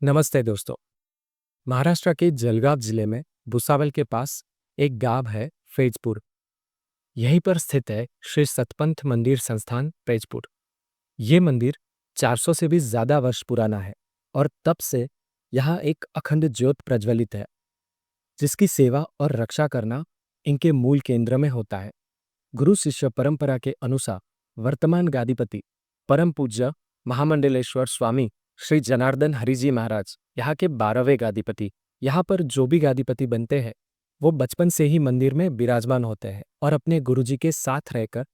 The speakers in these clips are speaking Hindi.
नमस्ते दोस्तों। महाराष्ट्र के जलगांव जिले में भुसावल के पास एक गांव है फैजपुर। यहीं पर स्थित है श्री सतपंथ मंदिर संस्थान फैजपुर। ये मंदिर 400 से भी ज्यादा वर्ष पुराना है और तब से यहाँ एक अखंड ज्योत प्रज्वलित है, जिसकी सेवा और रक्षा करना इनके मूल केंद्र में होता है। गुरु शिष्य परंपरा के अनुसार वर्तमान गादीपति परम पूज्य महामंडलेश्वर स्वामी श्री जनार्दन हरिजी महाराज यहाँ के 12वें गादीपति। यहाँ पर जो भी गादीपति बनते हैं वो बचपन से ही मंदिर में विराजमान होते हैं और अपने गुरुजी के साथ रहकर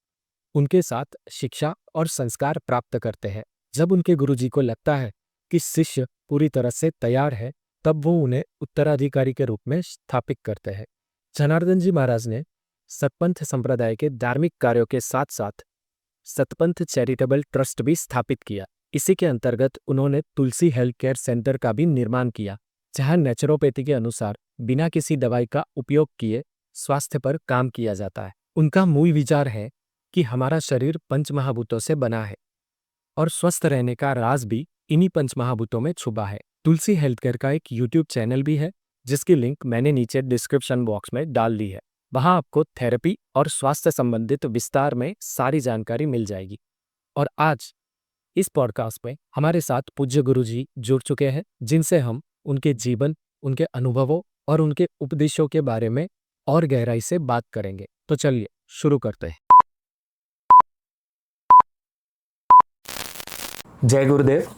उनके साथ शिक्षा और संस्कार प्राप्त करते हैं। जब उनके गुरुजी को लगता है कि शिष्य पूरी तरह से तैयार है, तब वो उन्हें उत्तराधिकारी के रूप में स्थापित करते हैं। जनार्दन जी महाराज ने सतपंथ संप्रदाय के धार्मिक कार्यों के साथ साथ सतपंथ चैरिटेबल ट्रस्ट भी स्थापित किया। इसी के अंतर्गत उन्होंने तुलसी हेल्थ केयर सेंटर का भी निर्माण किया, जहां नेचुरोपैथी के अनुसार बिना किसी दवाई का उपयोग किए स्वास्थ्य पर काम किया जाता है। उनका मूल विचार है कि हमारा शरीर पंच महाभूतों से बना है और स्वस्थ रहने का राज भी इन्हीं पंच महाभूतों में छुपा है। तुलसी हेल्थ केयर का एक यूट्यूब चैनल भी है, जिसकी लिंक मैंने नीचे डिस्क्रिप्शन बॉक्स में डाल दी है। वहां आपको थेरेपी और स्वास्थ्य संबंधित विस्तार में सारी जानकारी मिल जाएगी। और आज इस पॉडकास्ट में हमारे साथ पूज्य गुरुजी जुड़ चुके हैं, जिनसे हम उनके जीवन, उनके अनुभवों और उनके उपदेशों के बारे में और गहराई से बात करेंगे। तो चलिए शुरू करते हैं। जय गुरुदेव।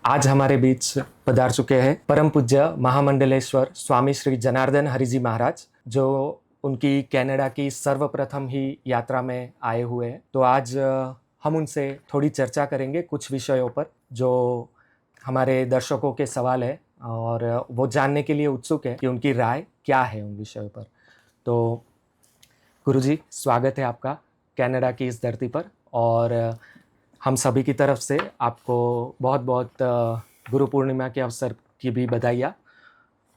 आज हमारे बीच पधार चुके हैं परम पूज्य महामंडलेश्वर स्वामी श्री जनार्दन हरिजी महाराज, जो उनकी कनाडा की सर्वप्रथम ही यात्रा में आए हुए हैं। तो आज हम उनसे थोड़ी चर्चा करेंगे कुछ विषयों पर जो हमारे दर्शकों के सवाल है और वो जानने के लिए उत्सुक है कि उनकी राय क्या है उन विषयों पर। तो गुरुजी, स्वागत है आपका कनाडा की इस धरती पर, और हम सभी की तरफ से आपको बहुत बहुत गुरु पूर्णिमा के अवसर की भी बधाइयाँ।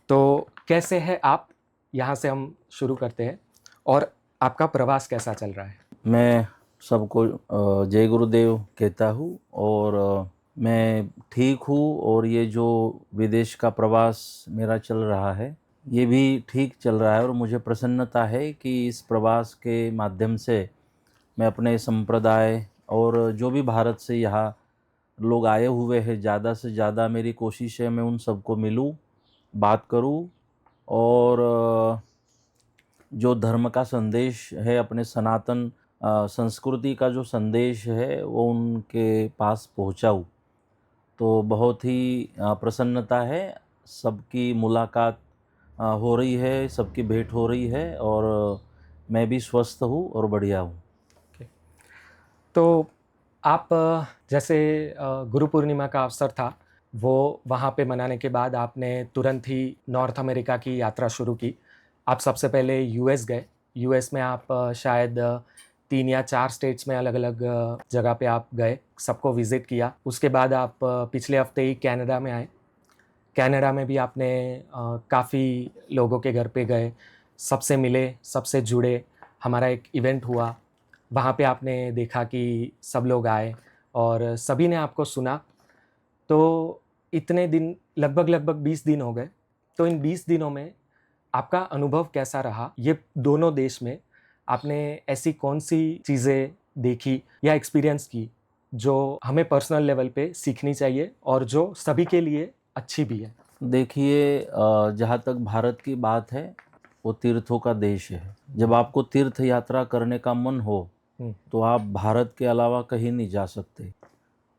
तो कैसे है आप? यहाँ से हम शुरू करते हैं। और आपका प्रवास कैसा चल रहा है? मैं सबको जय गुरुदेव कहता हूँ और मैं ठीक हूँ। और ये जो विदेश का प्रवास मेरा चल रहा है ये भी ठीक चल रहा है और मुझे प्रसन्नता है कि इस प्रवास के माध्यम से मैं अपने संप्रदाय और जो भी भारत से यहाँ लोग आए हुए हैं, ज़्यादा से ज़्यादा मेरी कोशिश है मैं उन सबको मिलूँ, बात करूँ और जो धर्म का संदेश है, अपने सनातन संस्कृति का जो संदेश है वो उनके पास पहुंचाऊं। तो बहुत ही प्रसन्नता है। सबकी मुलाकात हो रही है, सबकी भेंट हो रही है और मैं भी स्वस्थ हूँ और बढ़िया हूँ। तो आप जैसे गुरु पूर्णिमा का अवसर था, वो वहाँ पे मनाने के बाद आपने तुरंत ही नॉर्थ अमेरिका की यात्रा शुरू की। आप सबसे पहले यूएस गए। यूएस में आप शायद 3 या 4 स्टेट्स में अलग अलग जगह पे आप गए, सबको विज़िट किया। उसके बाद आप पिछले हफ्ते ही कनाडा में आए। कनाडा में भी आपने काफ़ी लोगों के घर पे गए, सबसे मिले, सबसे जुड़े। हमारा एक इवेंट हुआ, वहाँ पे आपने देखा कि सब लोग आए और सभी ने आपको सुना। तो इतने दिन, लगभग 20 दिन हो गए। तो इन 20 दिनों में आपका अनुभव कैसा रहा? ये दोनों देश में आपने ऐसी कौन सी चीज़ें देखी या एक्सपीरियंस की जो हमें पर्सनल लेवल पे सीखनी चाहिए और जो सभी के लिए अच्छी भी है? देखिए, जहाँ तक भारत की बात है वो तीर्थों का देश है। जब आपको तीर्थ यात्रा करने का मन हो तो आप भारत के अलावा कहीं नहीं जा सकते,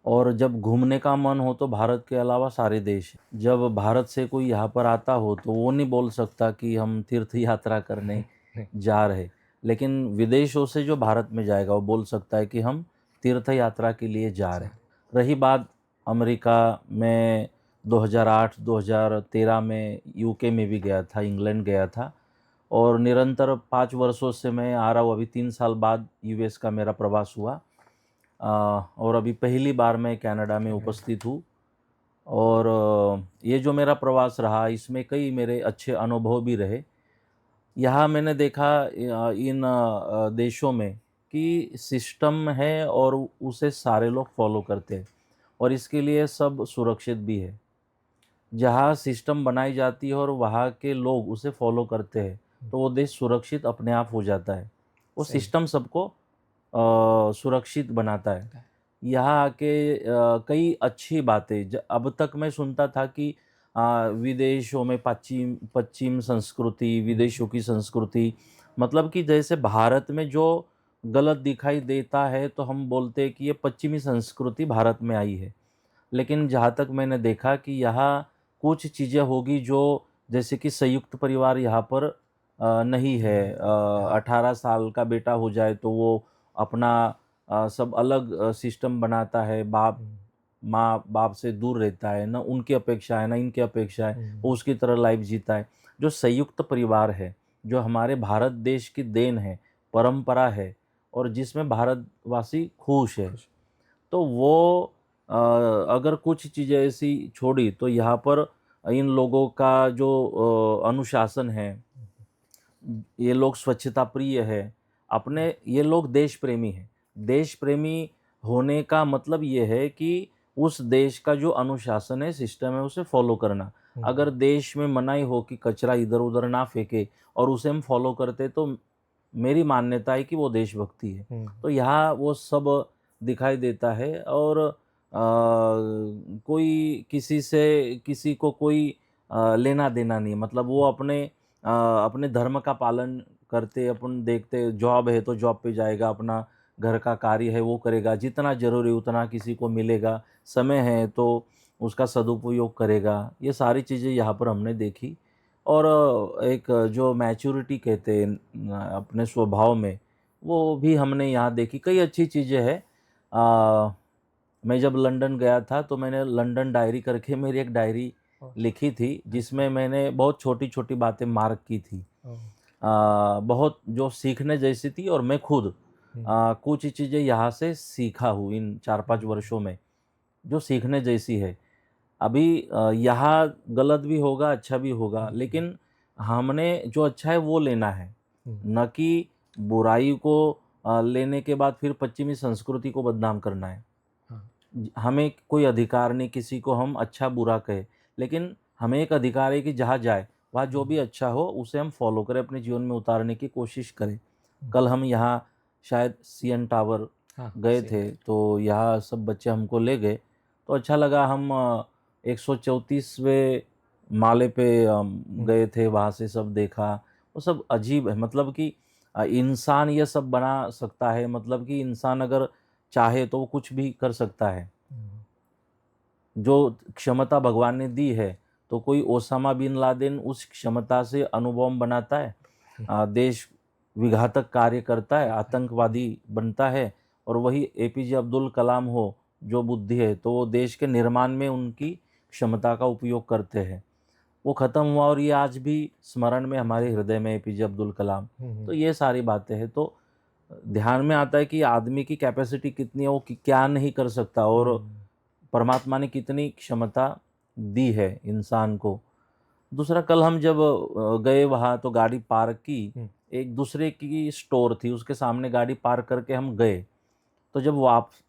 और जब घूमने का मन हो तो भारत के अलावा सारे देश। जब भारत से कोई यहाँ पर आता हो तो वो नहीं बोल सकता कि हम तीर्थ यात्रा करने जा रहे, लेकिन विदेशों से जो भारत में जाएगा वो बोल सकता है कि हम तीर्थ यात्रा के लिए जा रहे। रही बात अमेरिका में, 2008-2013 में यूके में भी गया था, इंग्लैंड गया था, और निरंतर 5 वर्षों से मैं आ रहा हूँ। अभी 3 साल बाद यूएस का मेरा प्रवास हुआ और अभी पहली बार मैं कनाडा में उपस्थित हूँ। और ये जो मेरा प्रवास रहा इसमें कई मेरे अच्छे अनुभव भी रहे। यहाँ मैंने देखा इन देशों में कि सिस्टम है और उसे सारे लोग फॉलो करते हैं और इसके लिए सब सुरक्षित भी है। जहाँ सिस्टम बनाई जाती है और वहाँ के लोग उसे फॉलो करते हैं, तो वो देश सुरक्षित अपने आप हो जाता है। वो सही सिस्टम सबको सुरक्षित बनाता है। बात है। यहाँ आके कई अच्छी बातें अब तक मैं सुनता था कि विदेशों में पश्चिम पश्चिम संस्कृति, विदेशों की संस्कृति, मतलब कि जैसे भारत में जो गलत दिखाई देता है तो हम बोलते हैं कि ये पश्चिमी संस्कृति भारत में आई है। लेकिन जहाँ तक मैंने देखा कि यहाँ कुछ चीज़ें होगी जो जैसे कि संयुक्त परिवार यहाँ पर नहीं है। हाँ। 18 साल का बेटा हो जाए तो वो अपना सब अलग सिस्टम बनाता है, बाप हुँ, माँ बाप से दूर रहता है, ना उनकी अपेक्षा है ना इनकी अपेक्षा है, वो हुँ, उसकी तरह लाइफ जीता है। जो संयुक्त परिवार है, जो हमारे भारत देश की देन है, परंपरा है और जिसमें भारतवासी खुश है, खुश। तो वो अगर कुछ चीज़ें ऐसी छोड़ी तो यहाँ पर इन लोगों का जो अनुशासन है, ये लोग स्वच्छता प्रिय है, अपने ये लोग देश प्रेमी हैं। देश प्रेमी होने का मतलब ये है कि उस देश का जो अनुशासन है, सिस्टम है, उसे फ़ॉलो करना। हुँ, अगर देश में मनाही हो कि कचरा इधर-उधर ना फेंके और उसे हम फ़ॉलो करते तो मेरी मान्यता है कि वो देशभक्ति है। हुँ, तो यहाँ वो सब दिखाई देता है और कोई किसी से किसी को कोई लेना-देना नहीं है। मतलब वो अपने धर्म का पालन करते, अपन देखते जॉब है तो जॉब पे जाएगा, अपना घर का कार्य है वो करेगा, जितना ज़रूरी उतना किसी को मिलेगा, समय है तो उसका सदुपयोग करेगा। ये सारी चीज़ें यहाँ पर हमने देखी और एक जो मैच्योरिटी कहते हैं अपने स्वभाव में, वो भी हमने यहाँ देखी। कई अच्छी चीज़ें हैं। अ, मैं जब लंदन गया था तो मैंने लंदन डायरी करके मेरी एक डायरी ओह! लिखी थी, अच्छा। जिसमें मैंने बहुत छोटी-छोटी बातें मार्क की थी। ओह! बहुत जो सीखने जैसी थी और मैं खुद हुँ, कुछ चीज़ें यहाँ से सीखा हूँ इन 4-5 हुँ, वर्षों में, जो सीखने जैसी है। अभी यहाँ गलत भी होगा, अच्छा भी होगा, हुँ, हुँ, लेकिन हमने जो अच्छा है वो लेना है, हुँ, न कि बुराई को लेने के बाद फिर पश्चिमी संस्कृति को बदनाम करना है। हाँ, हमें कोई अधिकार नहीं किसी को हम अच्छा-बुरा कहें, लेकिन हमें एक अधिकार है कि जहाँ जाए, वहाँ जो हुँ, भी अच्छा हो उसे हम फ़ॉलो करें, अपने जीवन में उतारने की कोशिश करें। हुँ, कल हम यहाँ शायद सीएन टावर हाँ, गए सेम थे, टाइम। तो यहाँ सब बच्चे हमको ले गए, तो अच्छा लगा। हम 134वें माले पे हुँ, गए थे, वहाँ से सब देखा। वो सब अजीब है, मतलब कि इंसान ये सब बना सकता है, मतलब कि इंसान अगर चाहे तो वो कुछ भी कर सकता है। हुँ, जो क्षमता भगवान ने दी है, तो कोई ओसामा बिन लादेन उस क्षमता से अणुबॉम्ब बनाता है, हुँ, देश विघातक कार्य करता है, करता है। आतंकवादी बनता है, और वही एपीजे अब्दुल कलाम हो, जो बुद्धि है, तो वो देश के निर्माण में उनकी क्षमता का उपयोग करते हैं। वो ख़त्म हुआ और ये आज भी स्मरण में हमारे हृदय में एपीजे अब्दुल कलाम। हुँ, तो हुँ, ये सारी बातें हैं, तो ध्यान में आता है कि आदमी की कैपेसिटी कितनी है, वो क्या नहीं कर सकता और हुँ, परमात्मा ने कितनी क्षमता दी है इंसान को। दूसरा, कल हम जब गए वहाँ तो गाड़ी पार्क की, हुँ, एक दूसरे की स्टोर थी, उसके सामने गाड़ी पार्क करके हम गए। तो जब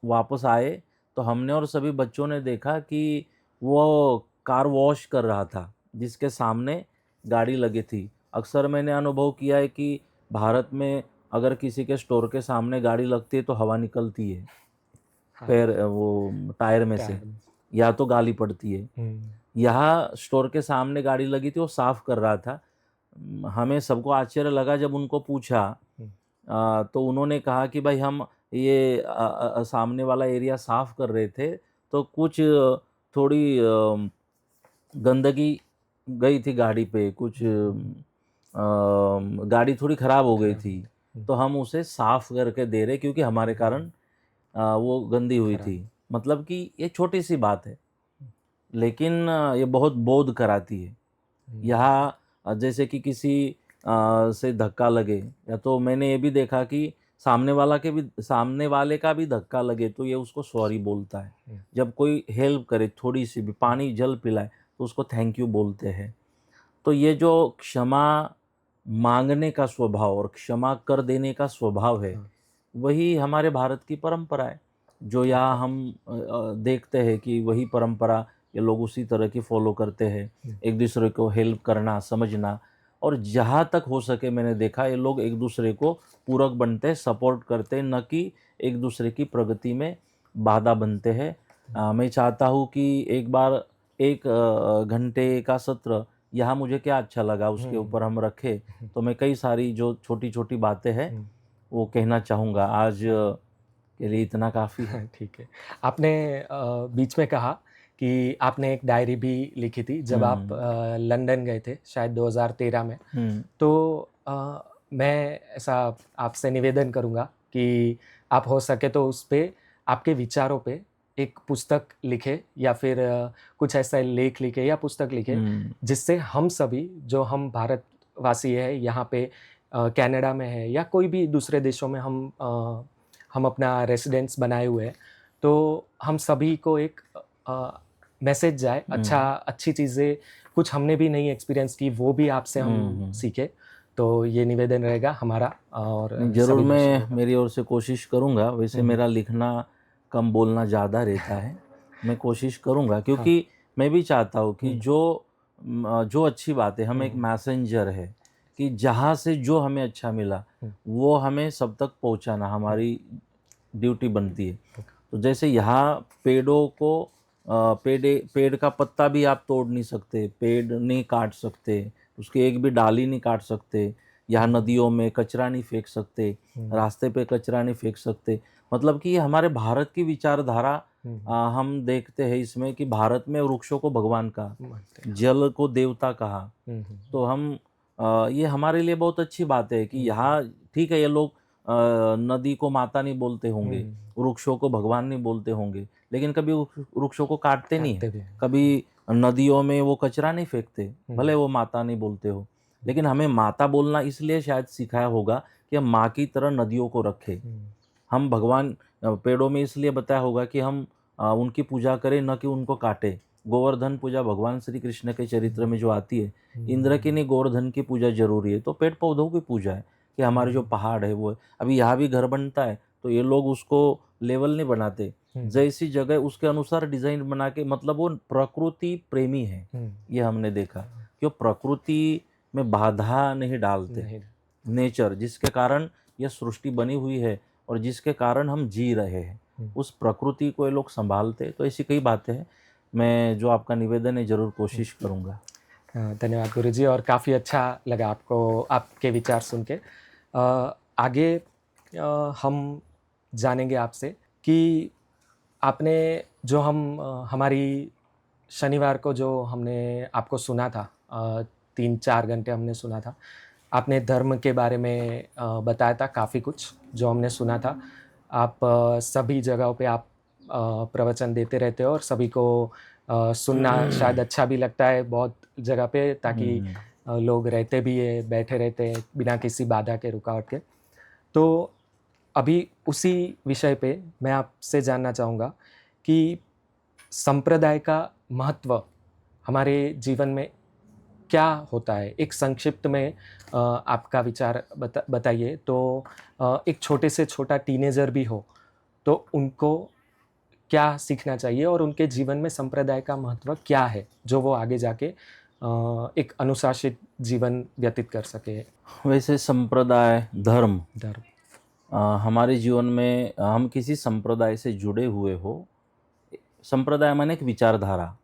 वापस आए तो हमने और सभी बच्चों ने देखा कि वो कार वॉश कर रहा था, जिसके सामने गाड़ी लगी थी। अक्सर मैंने अनुभव किया है कि भारत में अगर किसी के स्टोर के सामने गाड़ी लगती है तो हवा निकलती है, हाँ, वो टायर में से, टायर में। या तो गाली पड़ती है। हुँ, यहाँ स्टोर के सामने गाड़ी लगी थी, वो साफ़ कर रहा था। हमें सबको आश्चर्य लगा जब उनको पूछा, हुँ, तो उन्होंने कहा कि भाई हम ये सामने वाला एरिया साफ़ कर रहे थे, तो कुछ थोड़ी गंदगी गई थी गाड़ी पे, कुछ हुँ, हुँ, गाड़ी थोड़ी ख़राब हो गई खराब हो थी, गया। हुँ, तो हम उसे साफ़ करके दे रहे क्योंकि हमारे कारण हुँ, वो गंदी हुई खराब। थी। मतलब कि ये छोटी-सी बात है, हुँ, लेकिन ये बहुत बोध कराती है। हुँ, यहाँ जैसे कि किसी से धक्का लगे, या तो मैंने ये भी देखा कि सामने वाले का भी धक्का लगे तो ये उसको सॉरी बोलता है। हुँ, जब कोई हेल्प करे थोड़ी-सी भी, हुँ, पानी जल पिलाए, तो उसको थैंक यू बोलते हैं। तो ये जो क्षमा माँगने का स्वभाव और क्षमा कर देने का स्वभाव है, हाँ, वही हमारे भारत की परंपरा है। जो यहाँ परफेक्ट। हम देखते हैं कि वही परंपरा ये लोग उसी तरह की फॉलो करते हैं, एक दूसरे को हेल्प करना, समझना। और जहाँ तक हो सके मैंने देखा ये लोग एक दूसरे को पूरक बनते हैं, सपोर्ट करते हैं, न कि एक दूसरे की प्रगति में बाधा बनते हैं। मैं चाहता हूँ कि एक बार एक घंटे का सत्र यहाँ मुझे क्या अच्छा लगा उसके ऊपर हम रखें, तो मैं कई सारी जो छोटी-छोटी बातें हैं वो कहना चाहूँगा। आज के लिए इतना काफ़ी है। ठीक है। आपने बीच में कहा कि आपने एक डायरी भी लिखी थी जब आप हुँ, लंदन गए थे शायद 2013 में। हुँ, तो मैं ऐसा आपसे निवेदन करूँगा कि आप हो सके तो उस पे आपके विचारों पे एक पुस्तक लिखें या फिर कुछ ऐसा लेख लिखें या पुस्तक लिखें, हुँ, जिससे हम सभी जो हम भारतवासी हैं यहाँ पे कनाडा में है या कोई भी दूसरे देशों में हम अपना रेसिडेंस बनाए हुए हैं, तो हम सभी को एक मैसेज जाए, हुँ, अच्छी चीज़ें कुछ हमने भी नई एक्सपीरियंस की, वो भी आपसे हुँ, हम हुँ। सीखें। तो ये निवेदन रहेगा हमारा और नहीं, ज़रूर सभी मैं दर्शकों का। मेरी ओर से कोशिश करूँगा। वैसे हुँ, हुँ। मेरा लिखना कम बोलना ज़्यादा रहता है। मैं कोशिश करूँगा हाँ। क्योंकि मैं भी चाहता हूँ कि हुँ, जो अच्छी बात है, हम एक हुँ, मैसेंजर है कि जहाँ से जो हमें अच्छा मिला, हुँ, वो हमें सब तक पहुँचाना हुँ, हमारी ड्यूटी बनती है। तो जैसे यहाँ पेड़ों को पेड़ का पत्ता भी आप तोड़ नहीं सकते, पेड़ नहीं काट सकते, उसकी एक भी डाली नहीं काट सकते। यहाँ हुँ, नदियों में कचरा नहीं फेंक सकते, हुँ, रास्ते पे कचरा नहीं फेंक सकते। मतलब कि ये हमारे भारत की विचारधारा हुँ, हम देखते हैं इसमें कि भारत में वृक्षों को भगवान कहा, मानते हैं, हाँ। जल को देवता कहा। हुँ, हुँ, तो हम ये हमारे लिए बहुत अच्छी बात है कि हुँ, यहाँ ठीक है ये लोग नदी को माता नहीं बोलते हुँ, होंगे, वृक्षों को भगवान नहीं बोलते होंगे, लेकिन कभी वृक्षों को काटते नहीं हैं। काटते भी हैं। कभी नदियों में वो कचरा नहीं फेंकते, हुँ, भले वो माता नहीं बोलते हो। लेकिन हमें माता बोलना इसलिए शायद सिखाया होगा कि हम माँ की तरह नदियों को रखें। हुँ, हम भगवान पेड़ों में इसलिए बताया होगा कि हम उनकी पूजा करें न कि उनको काटें। गोवर्धन पूजा भगवान श्री कृष्ण के चरित्र हुँ, में जो आती है, इंद्र की हुँ, नहीं गोवर्धन की पूजा ज़रूरी है, तो पेड़-पौधों की पूजा है कि हमारे जो हुँ, पहाड़ है वो है। अभी यहाँ भी घर बनता है, तो ये लोग उसको लेवल नहीं बनाते। हुँ, जैसी जगह उसके अनुसार डिज़ाइन बना के मतलब वो प्रकृति प्रेमी है, हुँ, ये हमने देखा कि वो प्रकृति में बाधा नहीं डालते। नहीं, नेचर जिसके कारण ये सृष्टि बनी हुई है और जिसके कारण हम जी रहे हैं, हुँ। उस प्रकृति को ये लोग सँभालते। तो ऐसी कई बातें हैं, मैं जो आपका निवेदन है ज़रूर कोशिश करूँगा। धन्यवाद गुरुजी और काफ़ी अच्छा लगा आपको आपके विचार सुन के। आगे हम जानेंगे आपसे कि आपने जो हमारी शनिवार को जो हमने आपको सुना था 3-4 घंटे हमने सुना था। आपने धर्म के बारे में बताया था काफ़ी कुछ जो हमने सुना था। आप सभी जगहों पे आप प्रवचन देते रहते हो और सभी को सुनना शायद अच्छा भी लगता है बहुत जगह पे हुँ, ताकि हुँ। लोग रहते भी हैं, बैठे रहते हैं बिना किसी बाधा के, रुकावट के। तो अभी उसी विषय पे मैं आपसे जानना चाहूँगा कि संप्रदाय का महत्व हमारे जीवन में क्या होता है? एक संक्षिप्त में आपका विचार बताइए तो एक छोटे से छोटा टीनेजर भी हो, तो उनको क्या सीखना चाहिए और उनके जीवन में संप्रदाय का महत्व क्या है, जो वो आगे जाके एक अनुशासित जीवन व्यतीत कर सके? वैसे संप्रदाय, धर्म धर्म। हमारे जीवन में हम किसी संप्रदाय से जुड़े हुए हो, संप्रदाय माने एक विचारधारा,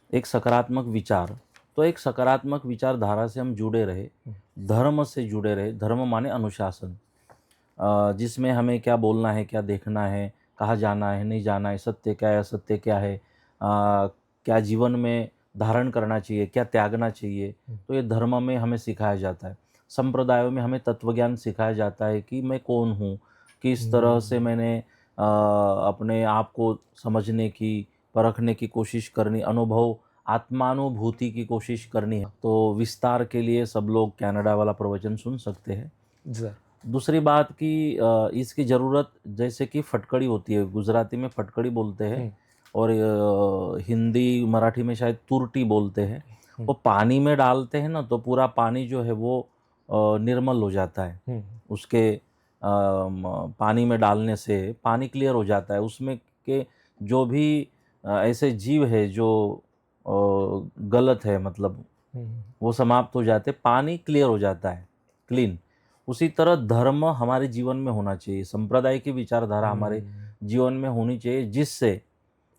एक सकारात्मक विचार। तो एक सकारात्मक विचारधारा से हम जुड़े रहे, हुँ, धर्म से जुड़े रहे, धर्म माने अनुशासन। जिसमें हमें क्या बोलना है, क्या देखना है, कहाँ जाना है, नहीं जाना है, सत्य क्या है, असत्य क्या है, क्या जीवन में धारण करना चाहिए, क्या त्यागना चाहिए, हुँ, तो ये धर्म में हमें सिखाया जाता है। संप्रदायों में हमें तत्वज्ञान सिखाया जाता है कि मैं कौन हूँ, किस तरह से हुँ, मैंने अपने आप को समझने की, परखने की कोशिश करनी, आत्मानुभूति की कोशिश करनी है। तो विस्तार के लिए सब लोग कनाडा वाला प्रवचन सुन सकते हैं। ज़रूर। दूसरी बात कि इसकी ज़रूरत जैसे कि फटकड़ी होती है, गुजराती में फटकड़ी बोलते हैं हुँ, और हिंदी, मराठी में शायद तुरटी बोलते हैं। हुँ, वो पानी में डालते हैं ना तो पूरा पानी जो है वो निर्मल हो जाता है। हुँ, उसके पानी में डालने से पानी क्लियर हो जाता है। उसमें के जो भी ऐसे जीव है जो गलत है, मतलब वो समाप्त हो जाते, पानी क्लियर हो जाता है, क्लीन। उसी तरह धर्म हमारे जीवन में होना चाहिए, संप्रदाय की विचारधारा हमारे जीवन में होनी चाहिए, जिससे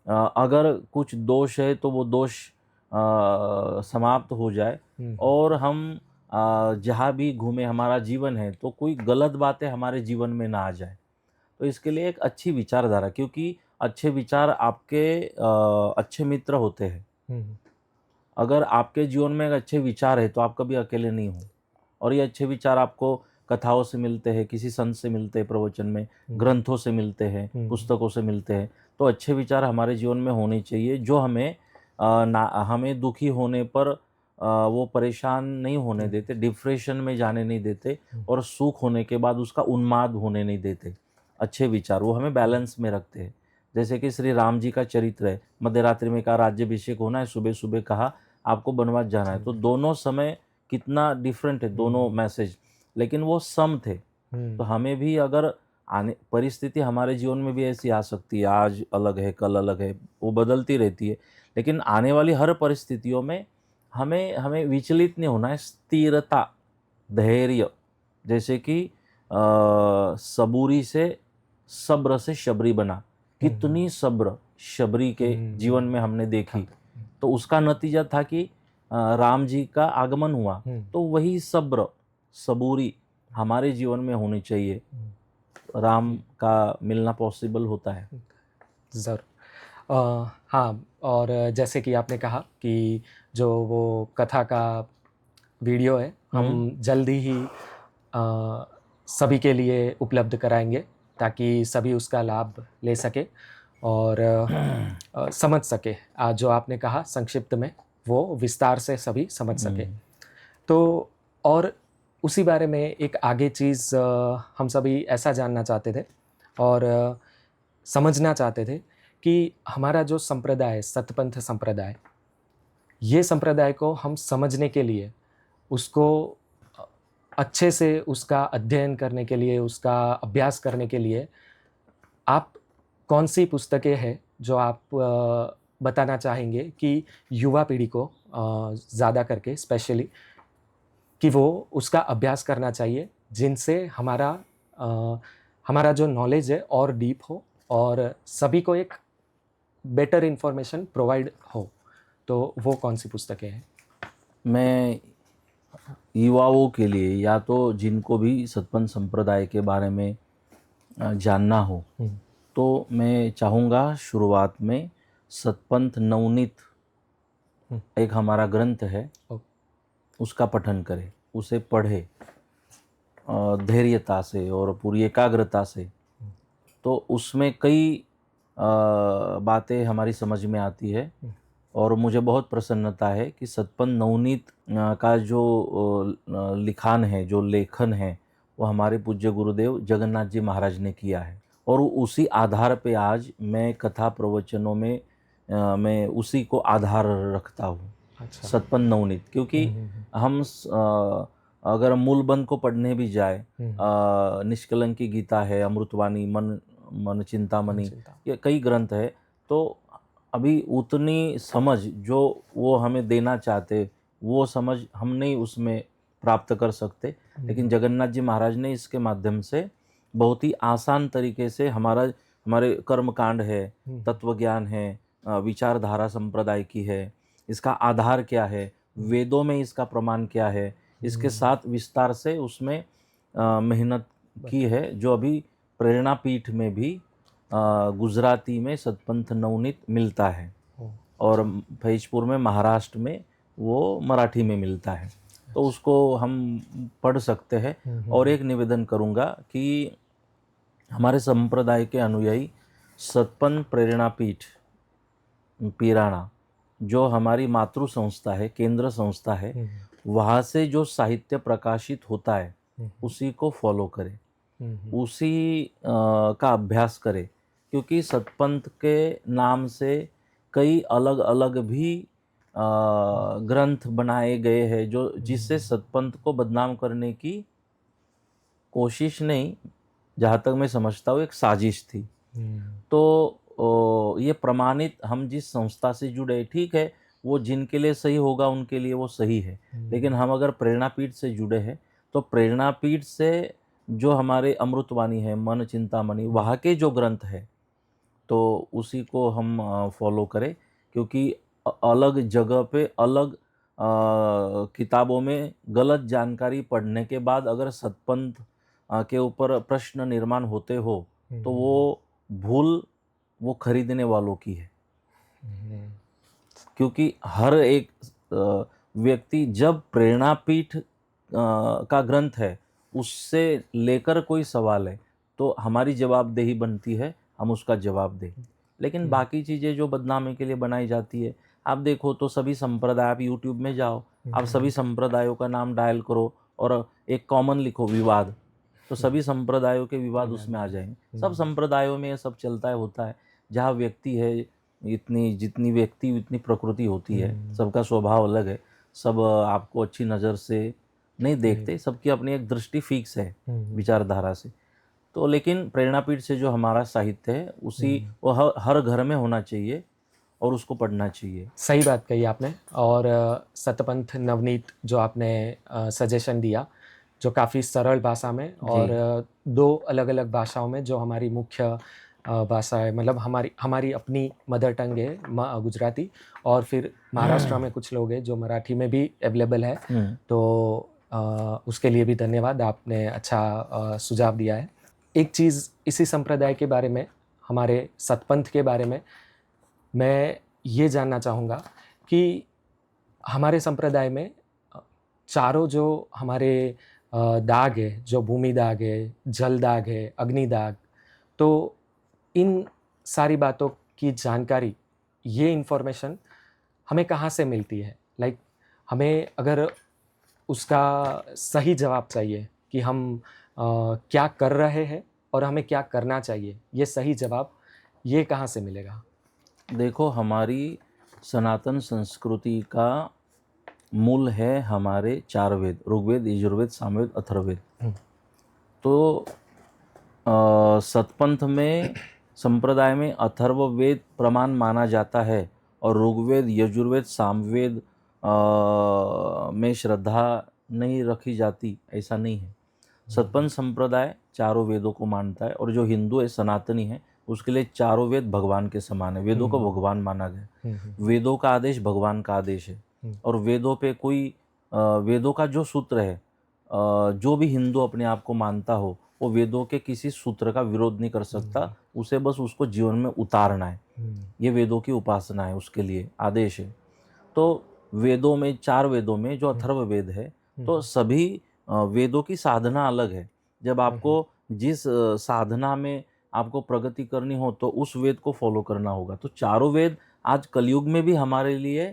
अगर कुछ दोष है तो वो दोष समाप्त हो जाए, और हम जहाँ भी घूमे, हमारा जीवन है तो कोई गलत बातें हमारे जीवन में ना आ जाए। तो इसके लिए एक अच्छी विचारधारा, क्योंकि अच्छे विचार आपके अच्छे मित्र होते हैं। अगर आपके जीवन में एक अच्छे विचार है तो आप कभी अकेले नहीं हो, और ये अच्छे विचार आपको कथाओं से मिलते हैं, किसी संत से मिलते हैं, प्रवचन में, ग्रंथों से मिलते हैं, पुस्तकों से मिलते हैं। तो अच्छे विचार हमारे जीवन में होने चाहिए, जो हमें दुखी होने पर वो परेशान नहीं होने देते, डिप्रेशन में जाने नहीं देते, और सुख होने के बाद उसका उन्माद होने नहीं देते। अच्छे विचार वो हमें बैलेंस में रखते हैं। जैसे कि श्री राम जी का चरित्र है, मध्यरात्रि में कहा राज्याभिषेक होना है, सुबह सुबह कहा आपको वनवास जाना है। तो दोनों समय कितना डिफरेंट है, दोनों मैसेज, लेकिन वो सम थे। तो हमें भी अगर आने परिस्थिति हमारे जीवन में भी ऐसी आ सकती है, आज अलग है, कल अलग है, वो बदलती रहती है, लेकिन आने वाली हर परिस्थितियों में हमें हमें विचलित नहीं होना है। स्थिरता, धैर्य, जैसे कि सबूरी से सब्र से शबरी बना, कितनी सब्र शबरी के जीवन में हमने देखी। तो उसका नतीजा था कि राम जी का आगमन हुआ। तो वही सब्र, सबूरी हमारे जीवन में होनी चाहिए, राम का मिलना पॉसिबल होता है। ज़रूर। हाँ, और जैसे कि आपने कहा कि जो वो कथा का वीडियो है, हम जल्दी ही सभी के लिए उपलब्ध कराएंगे, ताकि सभी उसका लाभ ले सके और समझ सके। जो आपने कहा संक्षिप्त में, वो विस्तार से सभी समझ सके। तो और उसी बारे में एक आगे चीज़ हम सभी ऐसा जानना चाहते थे और समझना चाहते थे कि हमारा जो संप्रदाय है, सतपंथ संप्रदाय, ये संप्रदाय को हम समझने के लिए, उसको अच्छे से उसका अध्ययन करने के लिए, उसका अभ्यास करने के लिए, आप कौन सी पुस्तकें हैं जो आप बताना चाहेंगे कि युवा पीढ़ी को ज़्यादा करके स्पेशली, कि वो उसका अभ्यास करना चाहिए, जिनसे हमारा जो नॉलेज है और डीप हो और सभी को एक बेटर इन्फॉर्मेशन प्रोवाइड हो। तो वो कौन सी पुस्तकें हैं? मैं युवाओं के लिए, या तो जिनको भी सतपंथ संप्रदाय के बारे में जानना हो, तो मैं चाहूँगा शुरुआत में सतपंथ नवनीत एक हमारा ग्रंथ है, उसका पठन करें, उसे पढ़े धैर्यता से और पूरी एकाग्रता से। तो उसमें कई बातें हमारी समझ में आती है, और मुझे बहुत प्रसन्नता है कि सतपंथ नवनीत का जो लिखान है, जो लेखन है, वो हमारे पूज्य गुरुदेव जगन्नाथ जी महाराज ने किया है। और उसी आधार पे आज मैं कथा प्रवचनों में मैं उसी को आधार रखता हूँ, अच्छा। सतपंथ नवनीत। क्योंकि हम अगर मूलबंध को पढ़ने भी जाए, निष्कलंकी गीता है, अमृतवाणी, मन मन चिंतामणि, ये कई ग्रंथ है, तो अभी उतनी समझ जो वो हमें देना चाहते, वो समझ हम नहीं उसमें प्राप्त कर सकते। लेकिन जगन्नाथ जी महाराज ने इसके माध्यम से बहुत ही आसान तरीके से हमारे कर्मकांड है, तत्व ज्ञान है, विचारधारा संप्रदाय की है, इसका आधार क्या है, वेदों में इसका प्रमाण क्या है, इसके साथ विस्तार से उसमें मेहनत की है, जो अभी प्रेरणा पीठ में भी गुजराती में सतपंथ नवनीत मिलता है, और फैजपुर में, महाराष्ट्र में वो मराठी में मिलता है। तो उसको हम पढ़ सकते हैं। और एक निवेदन करूँगा कि हमारे संप्रदाय के अनुयायी सतपंथ प्रेरणा पीठ पीराना, जो हमारी मातृ संस्था है, केंद्र संस्था है, वहाँ से जो साहित्य प्रकाशित होता है उसी को फॉलो करें, उसी का अभ्यास करें। क्योंकि सतपंथ के नाम से कई अलग अलग भी ग्रंथ बनाए गए हैं, जो जिससे सतपंथ को बदनाम करने की कोशिश नहीं, जहाँ तक मैं समझता हूँ एक साजिश थी। तो ये प्रमाणित, हम जिस संस्था से जुड़े, ठीक है, वो जिनके लिए सही होगा उनके लिए वो सही है, लेकिन हम अगर प्रेरणापीठ से जुड़े हैं तो प्रेरणापीठ से जो हमारे अमृतवाणी है, मन चिंतामणि, वहाँ के जो ग्रंथ है तो उसी को हम फॉलो करें, क्योंकि अलग जगह पे अलग किताबों में गलत जानकारी पढ़ने के बाद अगर सतपंथ के ऊपर प्रश्न निर्माण होते हो तो वो भूल वो खरीदने वालों की है। क्योंकि हर एक व्यक्ति जब प्रेरणापीठ का ग्रंथ है उससे लेकर कोई सवाल है तो हमारी जवाबदेही बनती है, हम उसका जवाब दें। लेकिन बाकी चीज़ें जो बदनामी के लिए बनाई जाती है, आप देखो तो सभी संप्रदाय, आप यूट्यूब में जाओ, आप सभी संप्रदायों का नाम डायल करो और एक कॉमन लिखो विवाद, तो सभी संप्रदायों के विवाद उसमें आ जाएंगे। सब संप्रदायों में ये सब चलता है, होता है। जहाँ व्यक्ति है, इतनी जितनी व्यक्ति उतनी प्रकृति होती है, सबका स्वभाव अलग है, सब आपको अच्छी नज़र से नहीं देखते, सबकी अपनी एक दृष्टि फिक्स है विचारधारा से। तो लेकिन प्रेरणापीठ से जो हमारा साहित्य है उसी वो हर घर में होना चाहिए और उसको पढ़ना चाहिए। सही बात कही आपने। और सतपंथ नवनीत जो आपने सजेशन दिया, जो काफ़ी सरल भाषा में और दो अलग अलग भाषाओं में, जो हमारी मुख्य भाषा है, मतलब हमारी अपनी मदर टंग है गुजराती, और फिर महाराष्ट्र में कुछ लोग हैं जो मराठी में भी अवेलेबल है, तो उसके लिए भी धन्यवाद, आपने अच्छा सुझाव दिया है। एक चीज़ इसी संप्रदाय के बारे में, हमारे सतपंथ के बारे में मैं ये जानना चाहूँगा कि हमारे संप्रदाय में चारों जो हमारे दाग है, जो भूमि दाग है, जल दाग है, अग्नि दाग, तो इन सारी बातों की जानकारी, ये इन्फॉर्मेशन हमें कहाँ से मिलती है? लाइक हमें अगर उसका सही जवाब चाहिए कि हम क्या कर रहे हैं और हमें क्या करना चाहिए, ये सही जवाब ये कहाँ से मिलेगा? देखो, हमारी सनातन संस्कृति का मूल है हमारे 4 वेद, ऋग्वेद, यजुर्वेद, सामवेद, अथर्ववेद। तो सतपंथ में, संप्रदाय में अथर्ववेद प्रमाण माना जाता है और ऋग्वेद, यजुर्वेद, सामवेद में श्रद्धा नहीं रखी जाती, ऐसा नहीं है। सतपंथ संप्रदाय चारों वेदों को मानता है और जो हिंदू है, सनातनी है, उसके लिए चारों वेद भगवान के समान है। वेदों को भगवान माना गया, वेदों का आदेश भगवान का आदेश है। और वेदों पे कोई वेदों का जो सूत्र है, जो भी हिंदू अपने आप को मानता हो, वो वेदों के किसी सूत्र का विरोध नहीं कर सकता, उसे बस उसको जीवन में उतारना है। ये वेदों की उपासना है, उसके लिए आदेश है। तो वेदों में, 4 वेदों में जो अथर्ववेद है, तो सभी वेदों की साधना अलग है। जब आपको जिस साधना में आपको प्रगति करनी हो तो उस वेद को फॉलो करना होगा। तो चारों वेद आज कलयुग में भी हमारे लिए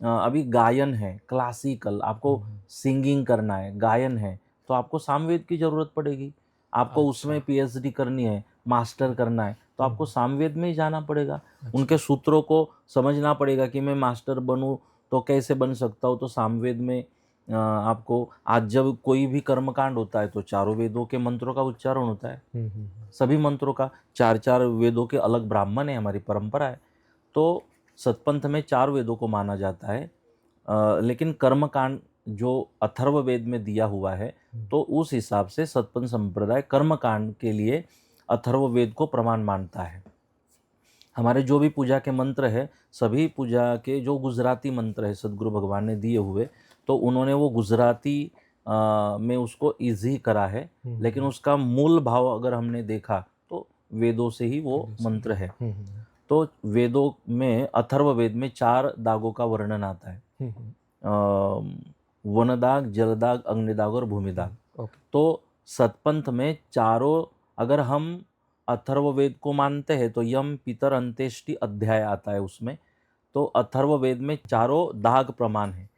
अभी गायन है, क्लासिकल, आपको सिंगिंग करना है, गायन है, तो आपको सामवेद की ज़रूरत पड़ेगी। आपको उसमें पीएचडी करनी है, मास्टर करना है, तो आपको सामवेद में ही जाना पड़ेगा। उनके सूत्रों को समझना पड़ेगा कि मैं मास्टर बनूं तो कैसे बन सकता हूँ। तो सामवेद में आपको, आज जब कोई भी कर्मकांड होता है तो चारों वेदों के मंत्रों का उच्चारण होता है। सभी मंत्रों का, 4-4 वेदों के अलग ब्राह्मण है, हमारी परंपरा है। तो सतपंथ में 4 वेदों को माना जाता है, लेकिन कर्मकांड जो अथर्ववेद में दिया हुआ है, तो उस हिसाब से सतपंथ संप्रदाय कर्मकांड के लिए अथर्ववेद को प्रमाण मानता है। हमारे जो भी पूजा के मंत्र है, सभी पूजा के जो गुजराती मंत्र है सदगुरु भगवान ने दिए हुए, तो उन्होंने वो गुजराती में उसको ईजी करा है, लेकिन उसका मूल भाव अगर हमने देखा तो वेदों से ही वो मंत्र है। तो वेदों में, अथर्ववेद में 4 दागों का वर्णन आता है, वनदाग, जलदाग, अग्निदाग और भूमिदाग। तो सतपंथ में चारों, अगर हम अथर्ववेद को मानते हैं तो यम, पितर, अंत्येष्टि अध्याय आता है उसमें। तो अथर्ववेद में चारों दाग प्रमाण है,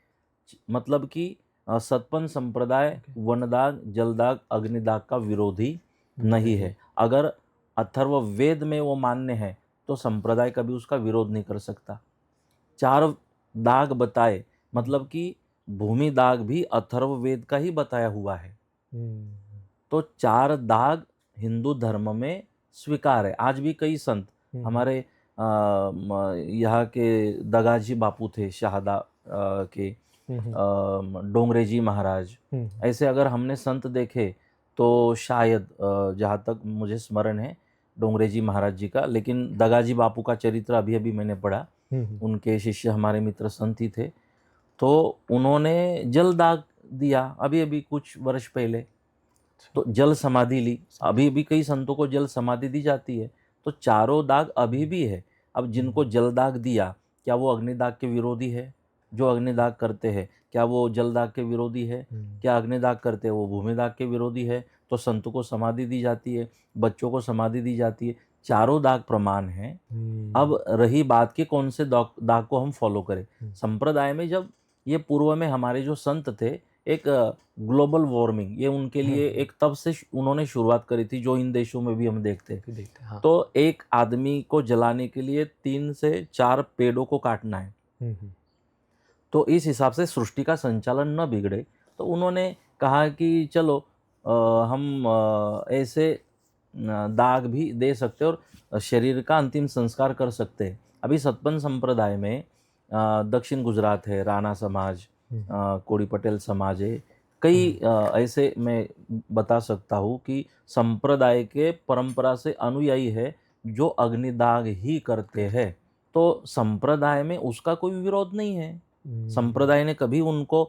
मतलब कि सतपंथ संप्रदाय वनदाग, जलदाग, अग्निदाग का विरोधी नहीं है। अगर अथर्ववेद में वो मान्य है तो संप्रदाय कभी उसका विरोध नहीं कर सकता। 4 दाग बताए, मतलब कि भूमि दाग भी अथर्ववेद का ही बताया हुआ है। तो 4 दाग हिंदू धर्म में स्वीकार है। आज भी कई संत हमारे यहाँ के दगाजी बापू थे शहादा के, डोंगरेजी महाराज, ऐसे अगर हमने संत देखे तो शायद जहाँ तक मुझे स्मरण है डोंगरेजी महाराज जी का, लेकिन दगाजी बापू का चरित्र अभी अभी मैंने पढ़ा, उनके शिष्य हमारे मित्र संत ही थे, तो उन्होंने जल दाग दिया अभी अभी कुछ वर्ष पहले, तो जल समाधि ली। अभी भी कई संतों को जल समाधि दी जाती है, तो चारों दाग अभी भी है। अब जिनको जल दाग दिया, क्या वो अग्निदाग के विरोधी है? जो अग्निदाग करते हैं क्या वो जल दाग के विरोधी है? क्या अग्निदाग करते हैं वो भूमिदाग के विरोधी है? तो संतों को समाधि दी जाती है, बच्चों को समाधि दी जाती है, चारों दाग प्रमाण हैं। अब रही बात कि कौन से दाग को हम फॉलो करें। संप्रदाय में जब ये पूर्व में हमारे जो संत थे, एक ग्लोबल वार्मिंग ये उनके लिए एक तब से उन्होंने शुरुआत करी थी, जो इन देशों में भी हम देखते हैं। हाँ। तो एक आदमी को जलाने के लिए 3 से 4 पेड़ों को काटना है। तो इस हिसाब से सृष्टि का संचालन न बिगड़े, तो उन्होंने कहा कि चलो हम ऐसे दाग भी दे सकते और शरीर का अंतिम संस्कार कर सकते हैं। अभी सतपंथ संप्रदाय में दक्षिण गुजरात है, राणा समाज, कोड़ी पटेल समाज है, कई ऐसे मैं बता सकता हूँ कि संप्रदाय के परंपरा से अनुयायी है जो अग्निदाग ही करते हैं। तो संप्रदाय में उसका कोई विरोध नहीं है। संप्रदाय ने कभी उनको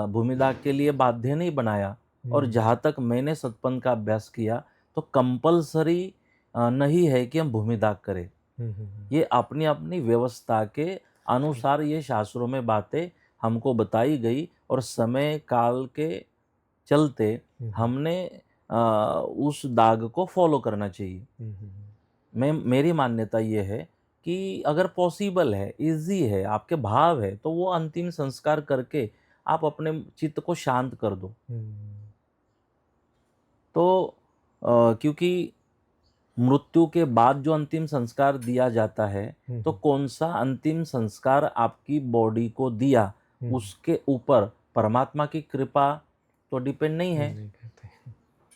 भूमिदाग के लिए बाध्य नहीं बनाया। और जहाँ तक मैंने सतपंथ का अभ्यास किया तो कंपलसरी नहीं है कि हम भूमिदाग करें। ये अपनी अपनी व्यवस्था के अनुसार ये शास्त्रों में बातें हमको बताई गई और समय काल के चलते हमने उस दाग को फॉलो करना चाहिए। मेरी मान्यता ये है कि अगर पॉसिबल है, इजी है, आपके भाव है, तो वो अंतिम संस्कार करके आप अपने चित्त को शांत कर दो। तो क्योंकि मृत्यु के बाद जो अंतिम संस्कार दिया जाता है, तो कौन सा अंतिम संस्कार आपकी बॉडी को दिया, उसके ऊपर परमात्मा की कृपा तो डिपेंड नहीं है